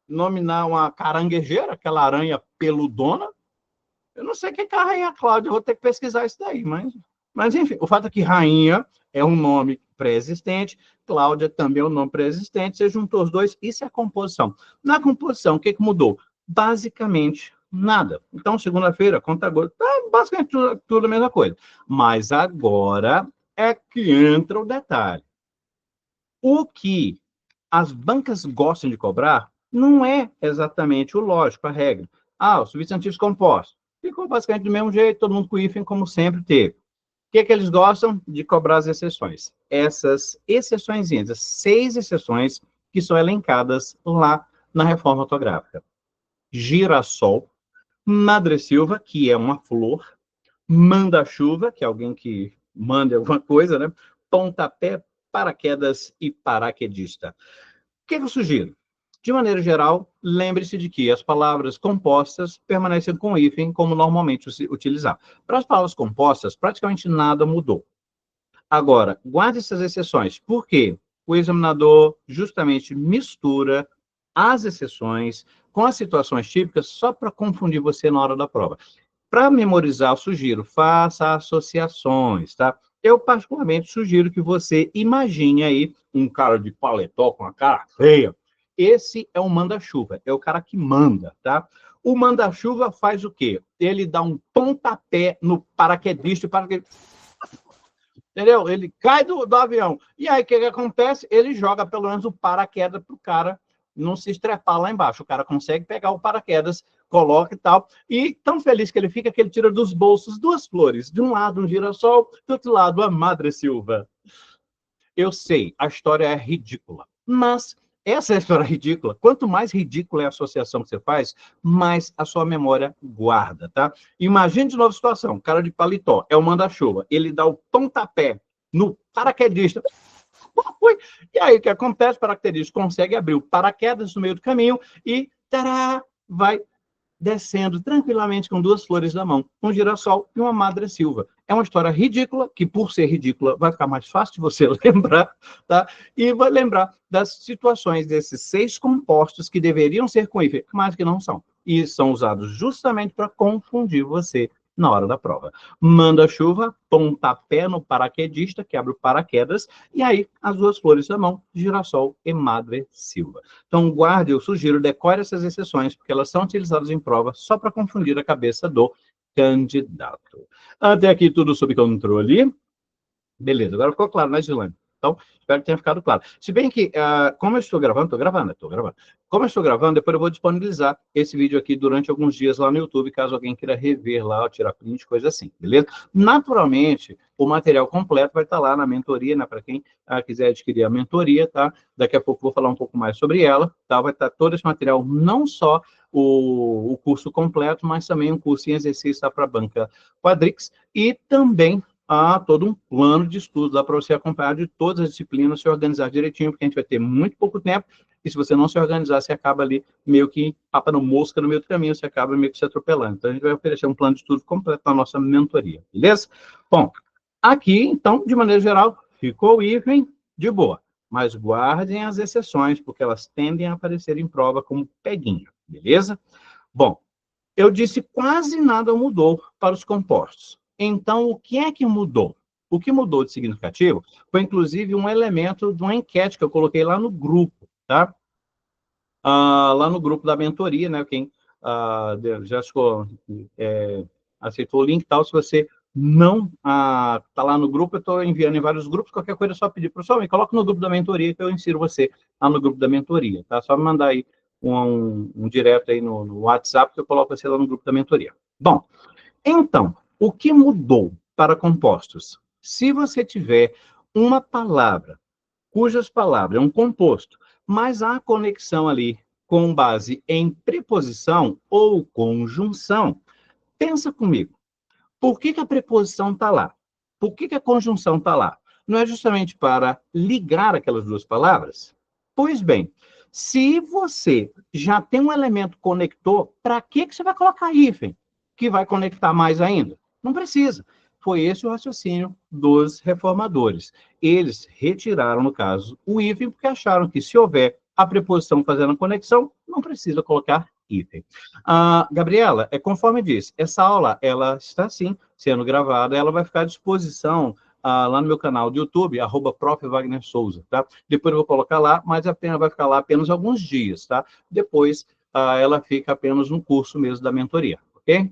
nominar uma caranguejeira, aquela aranha peludona. Eu não sei o que é a Rainha Cláudia, eu vou ter que pesquisar isso daí, mas enfim, o fato é que Rainha é um nome pré-existente, Cláudia também é um nome pré-existente, você juntou os dois, isso é a composição. Na composição, o que mudou? Basicamente, nada. Então, segunda-feira, conta agora, tá basicamente tudo a mesma coisa. Mas agora é que entra o detalhe. O que as bancas gostam de cobrar não é exatamente o lógico, a regra. Os substantivos compostos. Ficou basicamente do mesmo jeito, todo mundo com hífen, como sempre teve. O que é que eles gostam? De cobrar as exceções. Essas exceções, as 6 exceções que são elencadas lá na reforma ortográfica. Girassol, Madre Silva, que é uma flor, manda-chuva, que é alguém que manda alguma coisa, né? Pontapé, paraquedas e paraquedista. O que eu sugiro? De maneira geral, lembre-se de que as palavras compostas permanecem com hífen como normalmente utilizar. Para as palavras compostas, praticamente nada mudou. Agora, guarde essas exceções, porque o examinador justamente mistura as exceções com as situações típicas só para confundir você na hora da prova. Para memorizar, eu sugiro, faça associações, tá? Eu, particularmente, sugiro que você imagine aí um cara de paletó com a cara feia. Esse é o manda-chuva, é o cara que manda, tá? O manda-chuva faz o quê? Ele dá um pontapé no paraquedista, entendeu? Ele cai do avião. E aí, o que acontece? Ele joga pelo menos o paraquedas para o cara não se estrepar lá embaixo. O cara consegue pegar o paraquedas, coloca e tal. E tão feliz que ele fica que ele tira dos bolsos 2 flores. De um lado, um girassol, do outro lado, a Madre Silva. Eu sei, a história é ridícula. Mas essa é a história ridícula. Quanto mais ridícula é a associação que você faz, mais a sua memória guarda, tá? Imagine de novo a situação. O cara de paletó é o manda-chuva. Ele dá o pontapé no paraquedista. E aí, o que acontece? O paraquedista consegue abrir o paraquedas no meio do caminho e, tará, vai descendo tranquilamente com 2 flores na mão, um girassol e uma Madre Silva. É uma história ridícula, que por ser ridícula vai ficar mais fácil de você lembrar, tá? E vai lembrar das situações desses 6 compostos que deveriam ser com hífen, mas que não são. E são usados justamente para confundir você na hora da prova. Manda-chuva, pontapé no paraquedista, que abre o paraquedas, e aí as 2 flores na mão, girassol e Madre Silva. Então, guarde, eu sugiro, decore essas exceções, porque elas são utilizadas em prova só para confundir a cabeça do candidato. Até aqui tudo sob controle. Beleza, agora ficou claro, né, Gilane? Então, espero que tenha ficado claro. Se bem que, como eu estou gravando. Como eu estou gravando, depois eu vou disponibilizar esse vídeo aqui durante alguns dias lá no YouTube, caso alguém queira rever lá, tirar print, coisa assim, beleza? Naturalmente, o material completo vai estar lá na mentoria, né, para quem quiser adquirir a mentoria, tá? Daqui a pouco eu vou falar um pouco mais sobre ela, tá? Vai estar todo esse material, não só o curso completo, mas também um curso em exercício para a banca Quadrix e também há todo um plano de estudo lá para você acompanhar de todas as disciplinas, se organizar direitinho, porque a gente vai ter muito pouco tempo, e se você não se organizar, você acaba ali meio que papa no mosca no meio do caminho, você acaba meio que se atropelando. Então, a gente vai oferecer um plano de estudo completo na nossa mentoria, beleza? Bom, aqui, então, de maneira geral, ficou o hífen de boa, mas guardem as exceções, porque elas tendem a aparecer em prova como peguinha, beleza? Bom, eu disse quase nada mudou para os compostos. Então, o que é que mudou? O que mudou de significativo foi, inclusive, um elemento de uma enquete que eu coloquei lá no grupo, tá? Lá no grupo da mentoria, né? Quem já ficou, aceitou o link e tal, se você não está lá no grupo, eu estou enviando em vários grupos, qualquer coisa é só pedir, professor, me coloca no grupo da mentoria que eu insiro você lá no grupo da mentoria, tá? Só me mandar aí um direto aí no WhatsApp que eu coloco você lá no grupo da mentoria. Bom, então, o que mudou para compostos? Se você tiver uma palavra, cujas palavras é um composto, mas há conexão ali com base em preposição ou conjunção, pensa comigo. Por que a preposição está lá? Por que a conjunção está lá? Não é justamente para ligar aquelas 2 palavras? Pois bem, se você já tem um elemento conector, para que você vai colocar hífen, que vai conectar mais ainda? Não precisa. Foi esse o raciocínio dos reformadores. Eles retiraram, no caso, o hífen, porque acharam que se houver a preposição fazendo a conexão, não precisa colocar hífen. Gabriela, conforme disse, essa aula, ela está, sim, sendo gravada, ela vai ficar à disposição lá no meu canal do YouTube, @Prof. Wagner Souza, tá? Depois eu vou colocar lá, mas apenas vai ficar lá apenas alguns dias, tá? Depois, ela fica apenas no curso mesmo da mentoria, ok?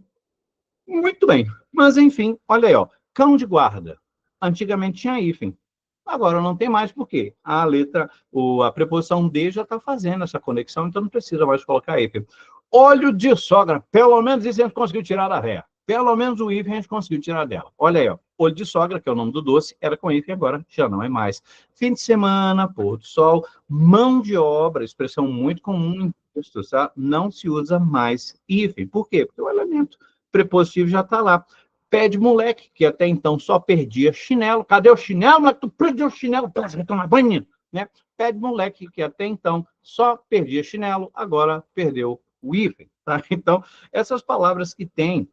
Muito bem. Mas, enfim, olha aí, ó. Cão de guarda. Antigamente tinha hífen. Agora não tem mais, por quê? A preposição de já está fazendo essa conexão, então não precisa mais colocar hífen. Olho de sogra. Pelo menos isso a gente conseguiu tirar da véia. Pelo menos o hífen a gente conseguiu tirar dela. Olha aí, ó. Olho de sogra, que é o nome do doce, era com hífen, agora já não é mais. Fim de semana, pôr do sol, mão de obra, expressão muito comum em textos, tá? Não se usa mais hífen. Por quê? Porque o elemento prepositivo já está lá. Pé de moleque, que até então só perdia chinelo. Cadê o chinelo? Moleque, tu perdeu o chinelo, parece que tomar banho, né? Pé de moleque, que até então só perdia chinelo, agora perdeu o hífen, tá? Então, essas palavras que têm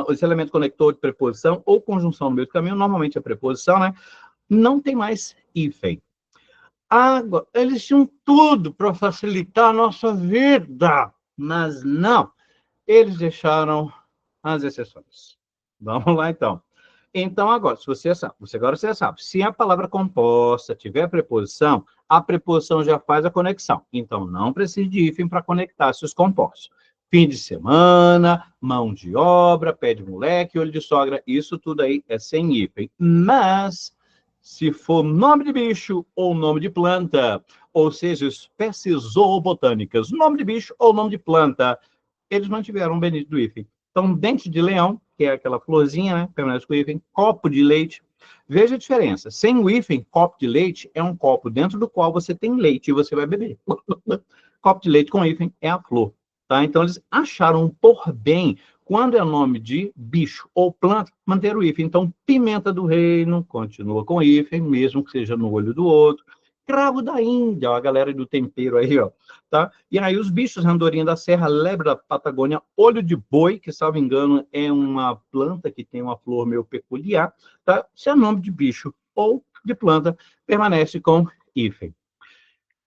esse elemento conector de preposição ou conjunção no meio do caminho, normalmente a preposição, né? Não tem mais hífen. Água, eles tinham tudo para facilitar a nossa vida, mas não. Eles deixaram as exceções. Vamos lá, então. Então, agora, se você sabe, agora você sabe, se a palavra composta tiver preposição, a preposição já faz a conexão. Então, não precisa de hífen para conectar seus compostos. Fim de semana, mão de obra, pé de moleque, olho de sogra, isso tudo aí é sem hífen. Mas, se for nome de bicho ou nome de planta, ou seja, espécies zoobotânicas, nome de bicho ou nome de planta, eles mantiveram o benefício do hífen. Então, dente de leão, que é aquela florzinha, né? Permanece com o hífen. Copo de leite. Veja a diferença. Sem o hífen, copo de leite é um copo dentro do qual você tem leite e você vai beber. Copo de leite com hífen é a flor. Tá? Então, eles acharam por bem, quando é nome de bicho ou planta, manter o hífen. Então, pimenta do reino continua com hífen, mesmo que seja no olho do outro. Cravo da Índia, ó, a galera do tempero aí, ó. Tá? E aí os bichos, andorinha da serra, lebre da Patagônia, olho de boi, que, salvo engano, é uma planta que tem uma flor meio peculiar, tá? Se é nome de bicho ou de planta, permanece com hífen.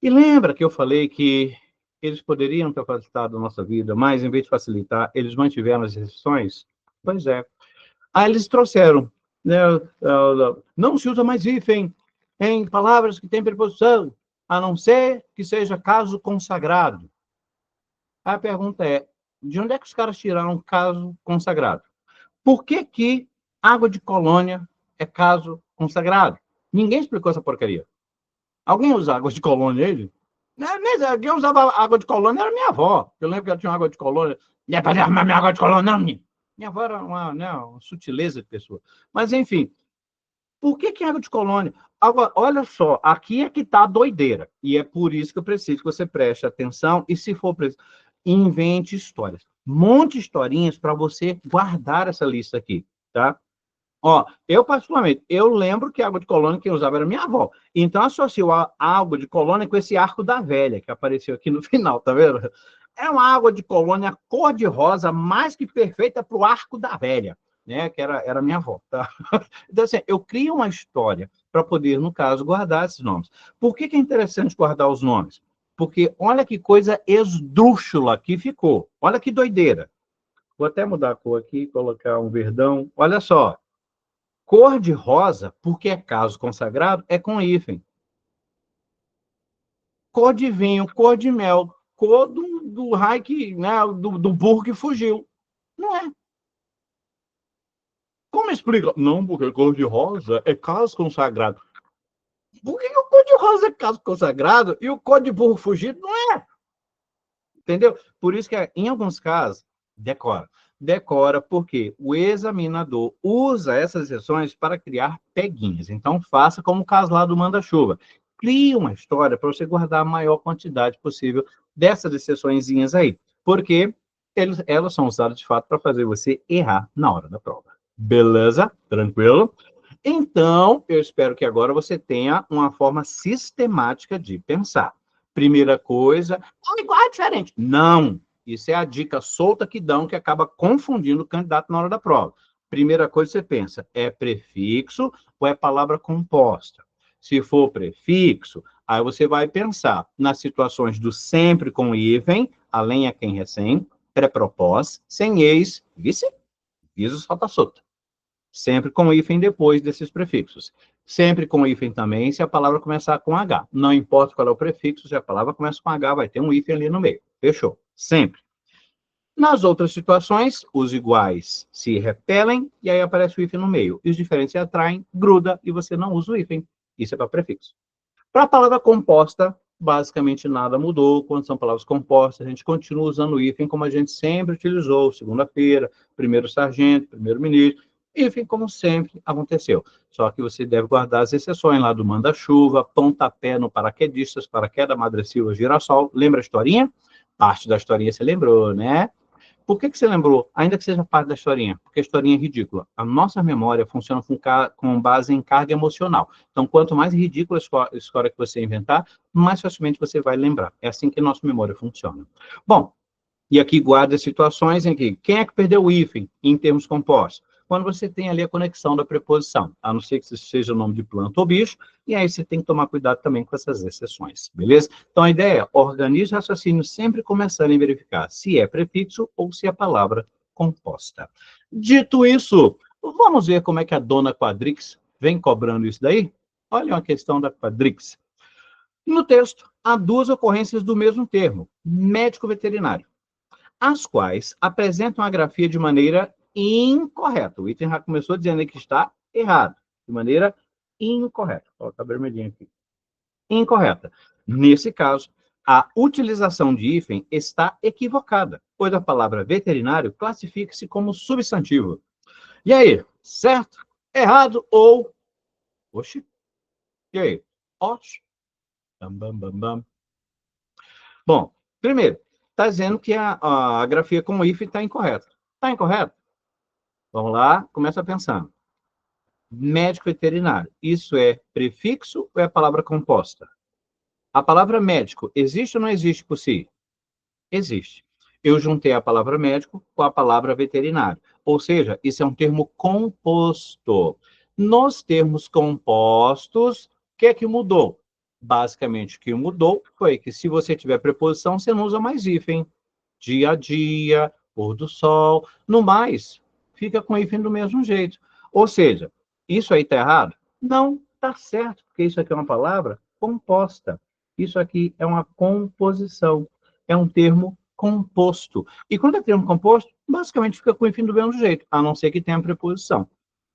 E lembra que eu falei que eles poderiam ter facilitado a nossa vida, mas em vez de facilitar, eles mantiveram as exceções? Pois é. Aí eles trouxeram, né, não se usa mais hífen em palavras que têm preposição, a não ser que seja caso consagrado. A pergunta é, de onde é que os caras tiraram caso consagrado? Por que que água de colônia é caso consagrado? Ninguém explicou essa porcaria. Alguém usa água de colônia, ele? Quem usava água de colônia era minha avó. Eu lembro que ela tinha água de colônia. Não é para derramar minha água de colônia, não, menino. Minha avó era uma sutileza de pessoa. Mas, enfim, por que que água de colônia? Agora, olha só, aqui é que está a doideira. E é por isso que eu preciso que você preste atenção e, se for preciso, invente histórias. Monte historinhas para você guardar essa lista aqui, tá? Ó, eu particularmente, eu lembro que a água de colônia quem usava era minha avó. Então, associo a água de colônia com esse arco da velha, que apareceu aqui no final, tá vendo? É uma água de colônia cor-de-rosa, mais que perfeita para o arco da velha, né? Que era minha avó, tá? Então, assim, eu crio uma história para poder, no caso, guardar esses nomes. Por que que é interessante guardar os nomes? Porque olha que coisa esdrúxula que ficou. Olha que doideira. Vou até mudar a cor aqui, colocar um verdão. Olha só. Cor de rosa, porque é caso consagrado, é com hífen. Cor de vinho, cor de mel, cor do raio que, né, do burro que fugiu. Não é. Como explica? Não, porque cor de rosa é caso consagrado. Por que o cor de rosa é caso consagrado e o cor de burro fugido não é? Entendeu? Por isso que, em alguns casos, decora. Decora porque o examinador usa essas exceções para criar peguinhas. Então, faça como o caso lá do manda-chuva. Crie uma história para você guardar a maior quantidade possível dessas exceçõezinhas aí. Porque elas são usadas, de fato, para fazer você errar na hora da prova. Beleza? Tranquilo? Então, eu espero que agora você tenha uma forma sistemática de pensar. Primeira coisa, igual é diferente. Não, isso é a dica solta que dão, que acaba confundindo o candidato na hora da prova. Primeira coisa você pensa, é prefixo ou é palavra composta? Se for prefixo, aí você vai pensar nas situações do sempre com hífen, além a quem recém, pré-propós, sem ex, vice, viso solta solta. Sempre com hífen depois desses prefixos. Sempre com hífen também, se a palavra começar com H. Não importa qual é o prefixo, se a palavra começa com H, vai ter um hífen ali no meio. Fechou. Sempre. Nas outras situações, os iguais se repelem e aí aparece o hífen no meio. E os diferentes se atraem, gruda e você não usa o hífen. Isso é para prefixo. Para a palavra composta, basicamente nada mudou. Quando são palavras compostas, a gente continua usando o hífen como a gente sempre utilizou, segunda-feira, primeiro sargento, primeiro-ministro, enfim, como sempre aconteceu. Só que você deve guardar as exceções lá do manda-chuva, pontapé no paraquedistas, paraquedas, madressilva, girassol. Lembra a historinha? Parte da historinha você lembrou, né? Por que você lembrou? Ainda que seja parte da historinha, porque a historinha é ridícula. A nossa memória funciona com base em carga emocional. Então, quanto mais ridícula a história que você inventar, mais facilmente você vai lembrar. É assim que a nossa memória funciona. Bom, e aqui guarda situações em que quem é que perdeu o hífen em termos compostos? Quando você tem ali a conexão da preposição, a não ser que isso seja o nome de planta ou bicho, e aí você tem que tomar cuidado também com essas exceções, beleza? Então a ideia é, organize o raciocínio sempre começando em verificar se é prefixo ou se é palavra composta. Dito isso, vamos ver como é que a dona Quadrix vem cobrando isso daí? Olha uma questão da Quadrix. No texto, há duas ocorrências do mesmo termo, médico veterinário, as quais apresentam a grafia de maneira incorreta. O item já começou dizendo que está errado, de maneira incorreta. Vou colocar vermelhinho aqui. Incorreta. Nesse caso, a utilização de hífen está equivocada, pois a palavra veterinário classifica-se como substantivo. E aí, certo? Errado ou... Oxi, e aí? Oxi. Bam, bam, bam, bam. Bom, primeiro, está dizendo que a grafia com hífen está incorreta. Está incorreto? Vamos lá, começa a pensar. Médico veterinário, isso é prefixo ou é palavra composta? A palavra médico existe ou não existe por si? Existe. Eu juntei a palavra médico com a palavra veterinário. Ou seja, isso é um termo composto. Nos termos compostos, o que é que mudou? Basicamente, o que mudou foi que se você tiver preposição, você não usa mais hífen. Dia a dia, pôr do sol, no mais, fica com hífen do mesmo jeito. Ou seja, isso aí está errado? Não, está certo, porque isso aqui é uma palavra composta. Isso aqui é uma composição, é um termo composto. E quando é termo composto, basicamente fica com hífen do mesmo jeito, a não ser que tenha preposição.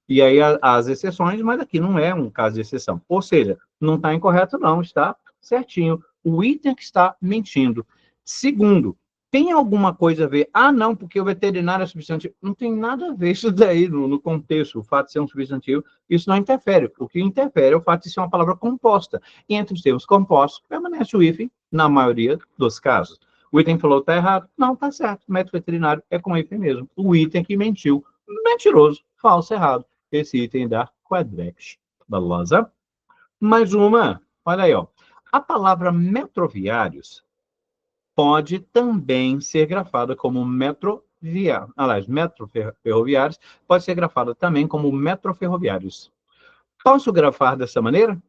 E aí as exceções, mas aqui não é um caso de exceção. Ou seja, não está incorreto não, está certinho. O item que está mentindo. Segundo, tem alguma coisa a ver? Ah, não, porque o veterinário é substantivo. Não tem nada a ver isso daí no contexto, o fato de ser um substantivo, isso não interfere. O que interfere é o fato de ser uma palavra composta. E entre os termos compostos, permanece o hífen na maioria dos casos. O item falou está errado? Não, está certo. O médico veterinário é com hífen mesmo. O item que mentiu, mentiroso, falso, errado. Esse item da Quadrex. Beleza? Mais uma. Olha aí, ó. A palavra metroviários pode também ser grafada como metroviário. Aliás, metroferroviários pode ser grafada também como metroferroviários. Posso grafar dessa maneira?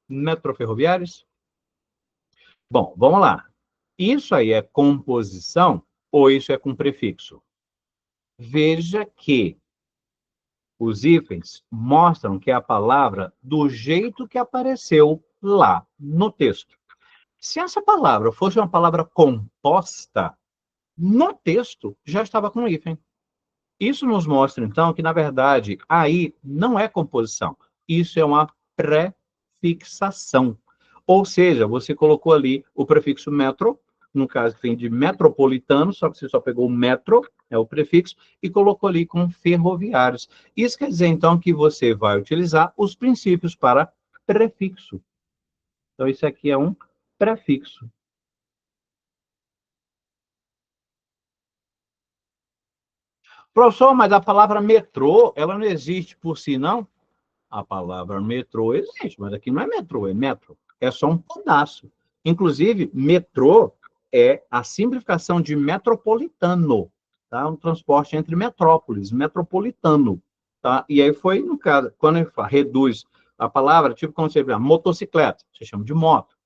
Metroferroviários? Bom, vamos lá. Isso aí é composição ou isso é com prefixo? Veja que os hífens mostram que é a palavra do jeito que apareceu lá no texto. Se essa palavra fosse uma palavra composta, no texto já estava com hífen. Isso nos mostra, então, que, na verdade, aí não é composição. Isso é uma prefixação. Ou seja, você colocou ali o prefixo metro, no caso que vem de metropolitano, só que você só pegou o metro, é o prefixo, e colocou ali com ferroviários. Isso quer dizer, então, que você vai utilizar os princípios para prefixo. Então, isso aqui é um prefixo. Professor, mas a palavra metrô, ela não existe por si, não? A palavra metrô existe, mas aqui não é metrô, é metro. É só um pedaço. Inclusive, metrô é a simplificação de metropolitano, tá? Um transporte entre metrópoles, metropolitano, tá? E aí foi, no caso, quando ele reduz a palavra, tipo como você vê, motocicleta, você chama de moto.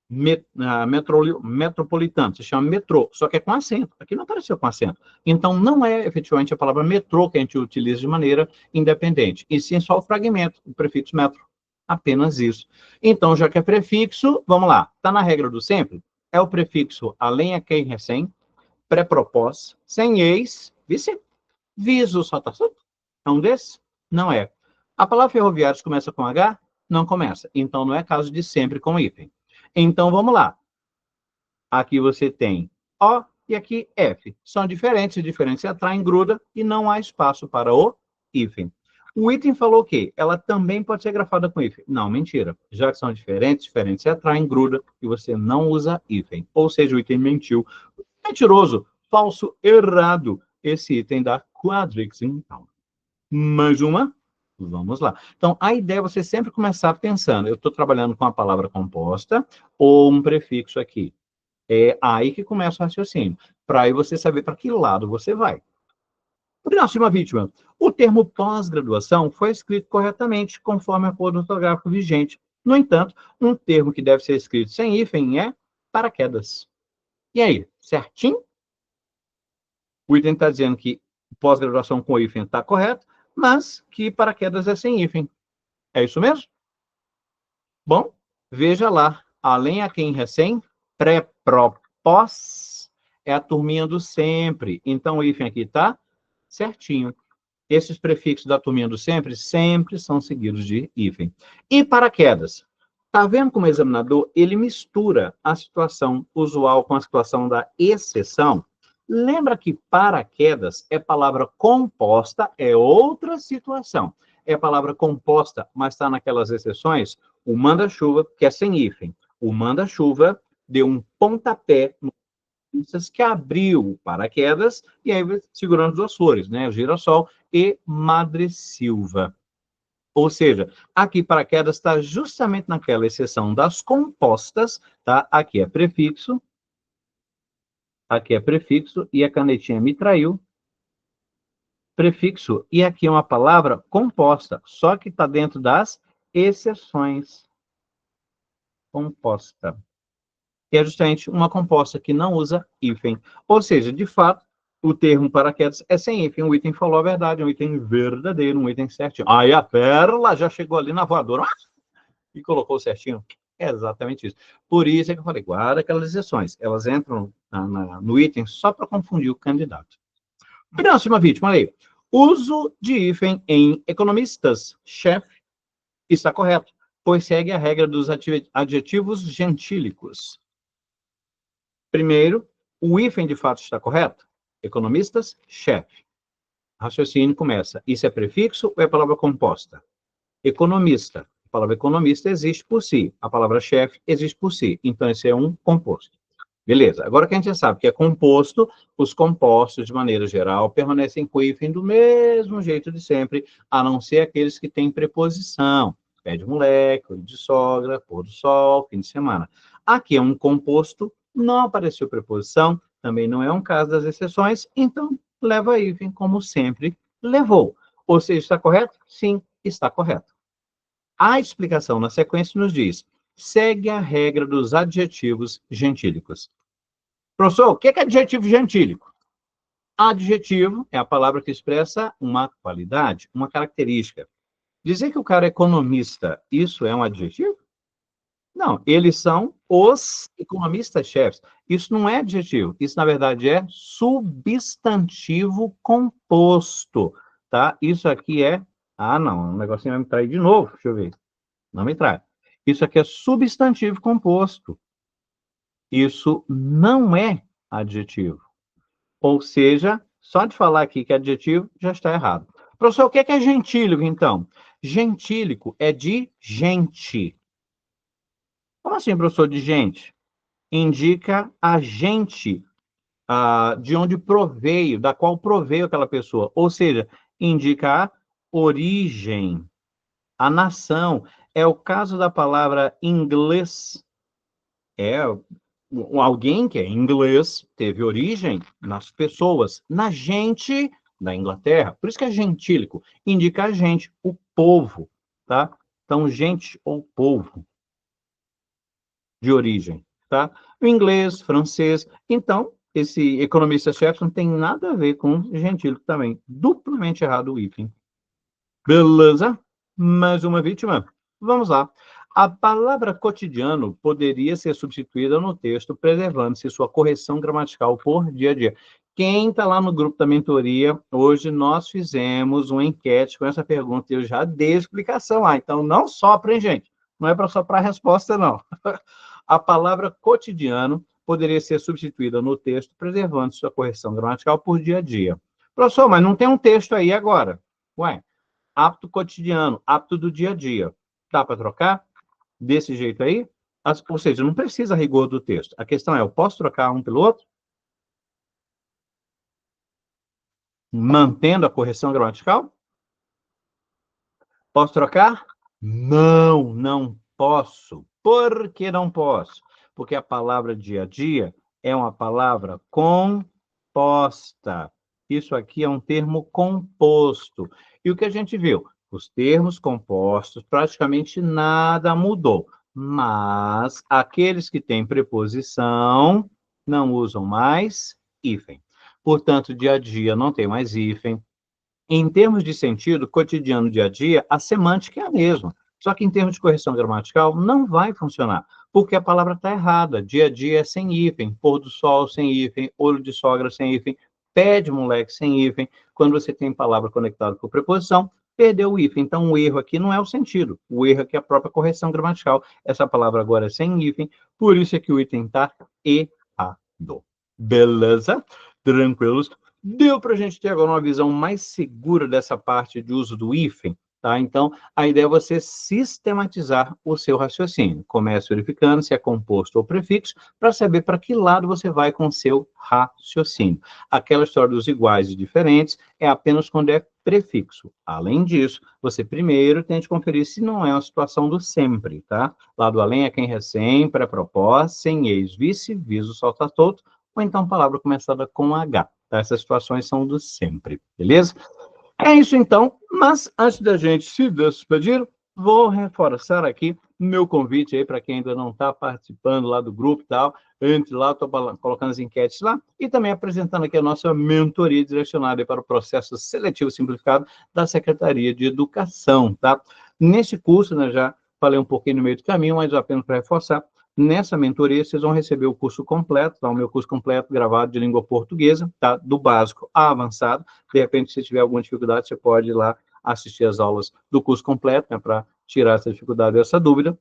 Metropolitano, se chama metrô, só que é com acento. Aqui não apareceu com acento. Então, não é efetivamente a palavra metrô que a gente utiliza de maneira independente, e sim só o fragmento, o prefixo metro. Apenas isso. Então, já que é prefixo, vamos lá. Está na regra do sempre? É o prefixo além, a quem, recém, pré-propós, sem ex, vice, viso, só tá certo? É um desses? Não é. A palavra ferroviários começa com H? Não começa. Então, não é caso de sempre com hífen. Então, vamos lá. Aqui você tem O e aqui F. São diferentes, diferentes se atraem, gruda, e não há espaço para o hífen. O item falou o quê? Ela também pode ser grafada com hífen. Não, mentira. Já que são diferentes, diferentes se atraem, gruda, e você não usa hífen. Ou seja, o item mentiu. Mentiroso, falso, errado. Esse item da Quadrix, então. Mais uma? Vamos lá. Então, a ideia é você sempre começar pensando, eu estou trabalhando com a palavra composta ou um prefixo aqui. É aí que começa o raciocínio, para aí você saber para que lado você vai. Próxima vítima. O termo pós-graduação foi escrito corretamente, conforme a acordo ortográfico vigente. No entanto, um termo que deve ser escrito sem hífen é paraquedas. E aí, certinho? O item está dizendo que pós-graduação com hífen está correto, mas que paraquedas é sem hífen. É isso mesmo? Bom, veja lá. Além a quem recém, pré-propós é a turminha do sempre. Então, o hífen aqui está certinho. Esses prefixos da turminha do sempre, sempre são seguidos de hífen. E paraquedas? Está vendo como o examinador, ele mistura a situação usual com a situação da exceção? Lembra que paraquedas é palavra composta, é outra situação. É palavra composta, mas está naquelas exceções. O manda-chuva, que é sem hífen. O manda-chuva deu um pontapé no que abriu o paraquedas, e aí segurando as duas flores, né? O girassol e Madre Silva. Ou seja, aqui paraquedas está justamente naquela exceção das compostas, tá? Aqui é prefixo e a canetinha me traiu. Prefixo, e aqui é uma palavra composta, só que está dentro das exceções. Composta. Que é justamente uma composta que não usa hífen. Ou seja, de fato, o termo paraquedas é sem hífen. O item falou a verdade, um item verdadeiro, um item certinho. Aí a pérola já chegou ali na voadora e colocou certinho. É exatamente isso. Por isso é que eu falei, guarda aquelas exceções. Elas entram no item só para confundir o candidato. Próxima vítima, aí. Uso de hífen em economistas, chefe, está correto, pois segue a regra dos adjetivos gentílicos. Primeiro, o hífen de fato está correto? Economistas, chefe. Raciocínio começa. Isso é prefixo ou é palavra composta? Economista. A palavra economista existe por si. A palavra chefe existe por si. Então, esse é um composto. Beleza. Agora que a gente já sabe que é composto, os compostos, de maneira geral, permanecem com o hífen do mesmo jeito de sempre, a não ser aqueles que têm preposição. Pé de moleque, olho de sogra, pôr do sol, fim de semana. Aqui é um composto, não apareceu preposição, também não é um caso das exceções, então leva hífen como sempre levou. Ou seja, está correto? Sim, está correto. A explicação na sequência nos diz: segue a regra dos adjetivos gentílicos. Professor, o que é adjetivo gentílico? Adjetivo é a palavra que expressa uma qualidade, uma característica. Dizer que o cara é economista, isso é um adjetivo? Não, eles são os economistas-chefes. Isso não é adjetivo, isso, na verdade, é substantivo composto, tá? Isso aqui é... Ah, não, o negocinho vai me trair de novo, deixa eu ver. Não me trai. Isso aqui é substantivo composto. Isso não é adjetivo. Ou seja, só de falar aqui que é adjetivo, já está errado. Professor, o que é gentílico, então? Gentílico é de gente. Como assim, professor, de gente? Indica a gente, de onde proveio, da qual proveio aquela pessoa. Ou seja, indica a origem, a nação. É o caso da palavra inglês. É alguém que é inglês, teve origem nas pessoas, na gente da Inglaterra. Por isso que é gentílico. Indica a gente, o povo, tá? Então, gente ou povo de origem, tá? O inglês, francês. Então, esse economista-chefe não tem nada a ver com gentílico também. Duplamente errado o hífen. Beleza? Mais uma vítima? Vamos lá. A palavra cotidiano poderia ser substituída no texto, preservando-se sua correção gramatical por dia a dia. Quem está lá no grupo da mentoria, hoje nós fizemos uma enquete com essa pergunta e eu já dei explicação lá. Então, não sopra, hein, gente? Não é para soprar a resposta, não. a palavra cotidiano poderia ser substituída no texto, preservando sua correção gramatical por dia a dia. Professor, mas não tem um texto aí agora. Ué, hábito cotidiano, hábito do dia a dia. Dá para trocar desse jeito aí? Ou seja, não precisa rigor do texto. A questão é, eu posso trocar um pelo outro? Mantendo a correção gramatical? Posso trocar? Não, não posso. Por que não posso? Porque a palavra dia a dia é uma palavra composta. Isso aqui é um termo composto. E o que a gente viu? Os termos compostos, praticamente nada mudou. Mas aqueles que têm preposição não usam mais hífen. Portanto, dia a dia não tem mais hífen. Em termos de sentido, cotidiano, dia a dia, a semântica é a mesma. Só que em termos de correção gramatical, não vai funcionar, porque a palavra está errada. Dia a dia é sem hífen, pôr do sol sem hífen, olho de sogra sem hífen, pé de moleque sem hífen. Quando você tem palavra conectada com preposição, perdeu o hífen. Então, o erro aqui não é o sentido. O erro aqui é a própria correção gramatical. Essa palavra agora é sem hífen, por isso é que o item está errado. Beleza? Tranquilos? Deu para a gente ter agora uma visão mais segura dessa parte de uso do hífen, tá? Então, a ideia é você sistematizar o seu raciocínio. Comece verificando se é composto ou prefixo, para saber para que lado você vai com o seu raciocínio. Aquela história dos iguais e diferentes é apenas quando é prefixo. Além disso, você primeiro tente conferir se não é uma situação do sempre, tá? Lá do além é quem recém, pré-propós, sem ex, vice, viso, solta solto, ou então palavra começada com H. Tá? Essas situações são do sempre, beleza? É isso então, mas antes da gente se despedir, vou reforçar aqui meu convite aí para quem ainda não está participando lá do grupo e tal. Entre lá, estou colocando as enquetes lá e também apresentando aqui a nossa mentoria direcionada para o processo seletivo simplificado da Secretaria de Educação, tá? Nesse curso, né, já falei um pouquinho no meio do caminho, mas apenas para reforçar, nessa mentoria, vocês vão receber o curso completo, tá? O meu curso completo gravado de língua portuguesa, tá? Do básico a avançado. De repente, se tiver alguma dificuldade, você pode ir lá assistir as aulas do curso completo, né? Para tirar essa dificuldade, essa dúvida.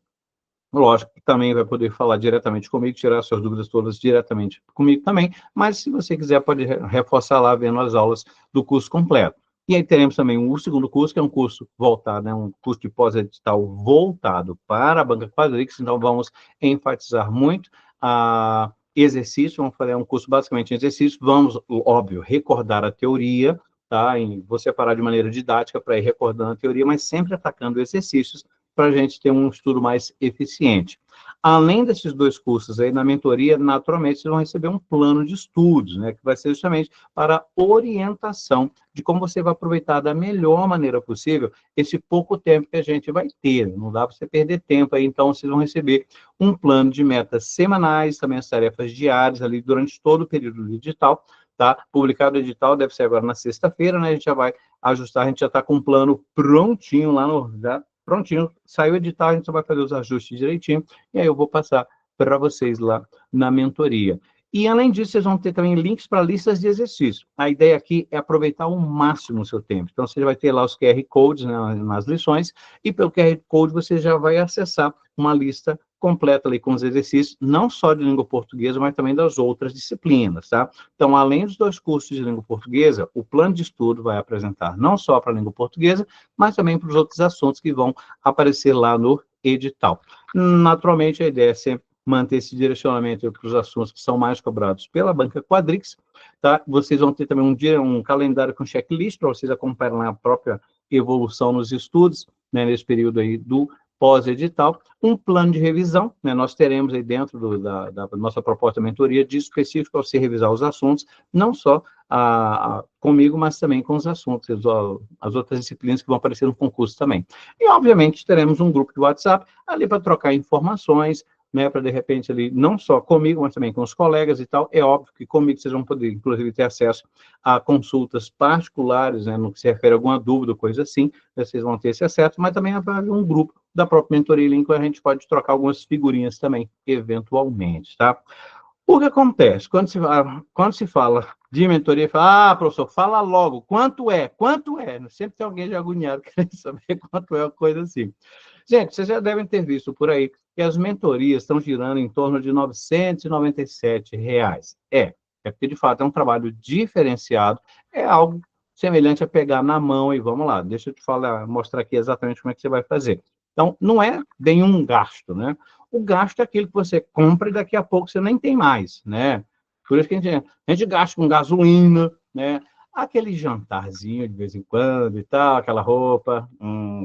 Lógico que também vai poder falar diretamente comigo, tirar suas dúvidas todas diretamente comigo também, mas se você quiser, pode reforçar lá vendo as aulas do curso completo. E aí teremos também o segundo curso, que é um curso voltado, né, um curso de pós-edital voltado para a banca Quadrix, então vamos enfatizar muito a exercício, vamos fazer um curso basicamente em exercício, vamos, óbvio, recordar a teoria, tá? E vou separar de maneira didática para ir recordando a teoria, mas sempre atacando exercícios para a gente ter um estudo mais eficiente. Além desses dois cursos aí, na mentoria, naturalmente, vocês vão receber um plano de estudos, né, que vai ser justamente para orientação de como você vai aproveitar da melhor maneira possível esse pouco tempo que a gente vai ter. Não dá para você perder tempo aí, então vocês vão receber um plano de metas semanais, também as tarefas diárias ali durante todo o período do edital, tá? Publicado o edital, deve ser agora na sexta-feira, né? A gente já vai ajustar, a gente já está com um plano prontinho lá no... Prontinho, saiu o edital, a gente só vai fazer os ajustes direitinho, e aí eu vou passar para vocês lá na mentoria. E, além disso, vocês vão ter também links para listas de exercícios. A ideia aqui é aproveitar ao máximo o seu tempo. Então, você vai ter lá os QR Codes, né, nas lições, e pelo QR Code você já vai acessar uma lista completa ali com os exercícios, não só de língua portuguesa, mas também das outras disciplinas, tá? Então, além dos dois cursos de língua portuguesa, o plano de estudo vai apresentar não só para a língua portuguesa, mas também para os outros assuntos que vão aparecer lá no edital. Naturalmente, a ideia é sempre manter esse direcionamento para os assuntos que são mais cobrados pela banca Quadrix, tá? Vocês vão ter também um calendário com checklist para vocês acompanharem a própria evolução nos estudos, né, nesse período aí do pós-edital, um plano de revisão, né? Nós teremos aí dentro da nossa proposta de mentoria de específico para você revisar os assuntos, não só comigo, mas também com os assuntos, as outras disciplinas que vão aparecer no concurso também. E, obviamente, teremos um grupo de WhatsApp ali para trocar informações, né, para, de repente, ali, não só comigo, mas também com os colegas e tal. É óbvio que comigo vocês vão poder, inclusive, ter acesso a consultas particulares, né, no que se refere a alguma dúvida, coisa assim, vocês vão ter esse acesso, mas também vai haver um grupo da própria mentoria em que a gente pode trocar algumas figurinhas também, eventualmente, tá? O que acontece? Quando se fala de mentoria, fala, professor, fala logo, quanto é? Quanto é? Sempre tem alguém de agoniado querendo saber quanto é, uma coisa assim. Gente, vocês já devem ter visto por aí que as mentorias estão girando em torno de R$ 997. É porque, de fato, é um trabalho diferenciado, é algo semelhante a pegar na mão e vamos lá, deixa eu te falar, mostrar aqui exatamente como é que você vai fazer. Então, não é bem um gasto, né? O gasto é aquilo que você compra e daqui a pouco você nem tem mais, né? Por isso que a gente gasta com gasolina, né? Aquele jantarzinho de vez em quando e tal, aquela roupa,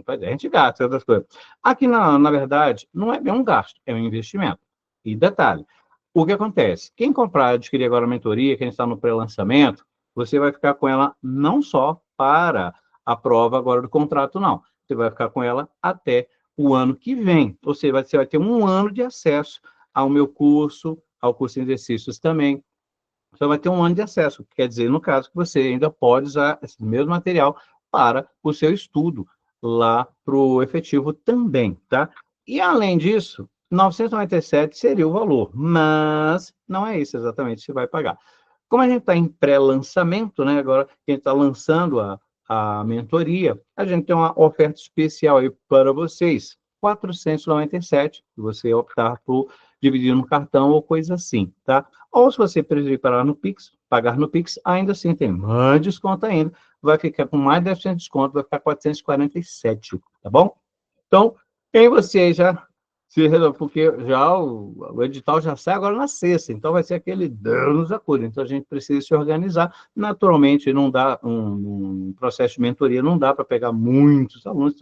pois é, a gente gasta outras coisas. Aqui, na verdade, não é bem um gasto, é um investimento. E detalhe, o que acontece? Quem comprar, adquirir agora a mentoria, quem está no pré-lançamento, você vai ficar com ela não só para a prova agora do contrato, não. Você vai ficar com ela até o ano que vem. Ou seja, você vai ter um ano de acesso ao meu curso, ao curso de exercícios também. Você vai ter um ano de acesso, quer dizer, no caso, que você ainda pode usar esse mesmo material para o seu estudo lá para o efetivo também, tá? E, além disso, 997 seria o valor, mas não é isso exatamente que você vai pagar. Como a gente está em pré-lançamento, né? Agora que a gente está lançando a mentoria, a gente tem uma oferta especial aí para vocês. 497, se você optar por dividir no cartão ou coisa assim, tá? Ou se você preferir pagar no Pix, ainda assim tem mais desconto ainda, vai ficar com mais de 10% de desconto, vai ficar 447, tá bom? Então, quem você já se resolve, porque já o edital já sai agora na sexta, então vai ser aquele Deus nos acuda. Então, a gente precisa se organizar. Naturalmente, não dá um processo de mentoria, não dá para pegar muitos alunos,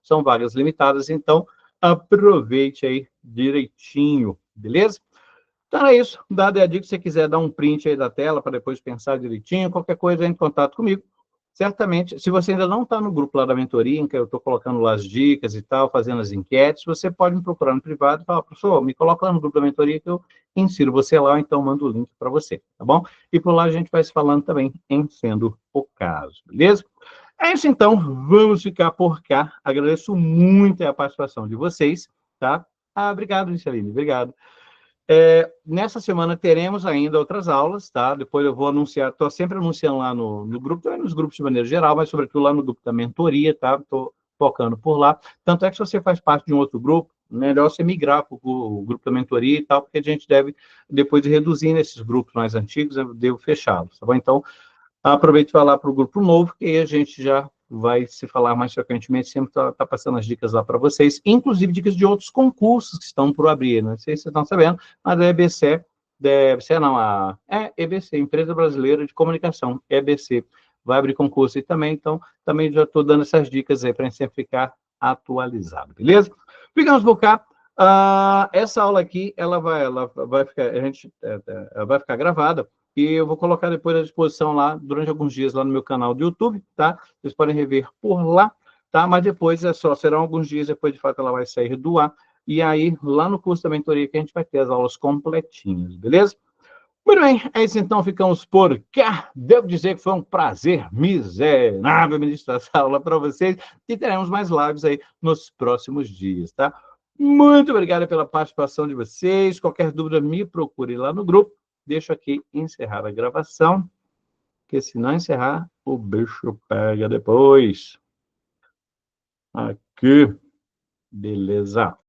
são vagas limitadas, então aproveite aí direitinho, beleza? Então é isso, dada a dica, se você quiser dar um print aí da tela para depois pensar direitinho, qualquer coisa, entre em contato comigo. Certamente, se você ainda não está no grupo lá da mentoria, em que eu estou colocando lá as dicas e tal, fazendo as enquetes, você pode me procurar no privado e falar, professor, me coloca lá no grupo da mentoria que eu insiro você lá, ou então mando o link para você, tá bom? E por lá a gente vai se falando também, em sendo o caso, beleza? É isso então, vamos ficar por cá. Agradeço muito a participação de vocês, tá? Obrigado, Micheline, obrigado. Nessa semana teremos ainda outras aulas, tá? Depois eu vou anunciar, estou sempre anunciando lá no grupo, também nos grupos de maneira geral, mas sobretudo lá no grupo da mentoria, tá? Estou focando por lá. Tanto é que se você faz parte de um outro grupo, melhor você migrar para o grupo da mentoria e tal, porque a gente deve, depois de reduzir nesses grupos mais antigos, eu devo fechá-los, tá bom? Então, aproveito para falar para o grupo novo, que aí a gente já vai se falar mais frequentemente, sempre tá passando as dicas lá para vocês, inclusive dicas de outros concursos que estão por abrir, não sei se vocês estão sabendo, mas a EBC, EBC, Empresa Brasileira de Comunicação, EBC, vai abrir concurso e também, então, também já estou dando essas dicas aí para a gente sempre ficar atualizado, beleza? Ficamos por cá. Essa aula aqui, ela vai ficar, ela vai ficar gravada, e eu vou colocar depois à disposição lá, durante alguns dias, lá no meu canal do YouTube, tá? Vocês podem rever por lá, tá? Mas depois serão alguns dias, depois de fato ela vai sair do ar, e aí, lá no curso da mentoria, que a gente vai ter as aulas completinhas, beleza? Muito bem, é isso então, ficamos por cá. Devo dizer que foi um prazer miserável ministrar essa aula para vocês, e teremos mais lives aí nos próximos dias, tá? Muito obrigado pela participação de vocês. Qualquer dúvida, me procure lá no grupo. Deixo aqui encerrar a gravação, porque se não encerrar, o bicho pega depois. Aqui, beleza.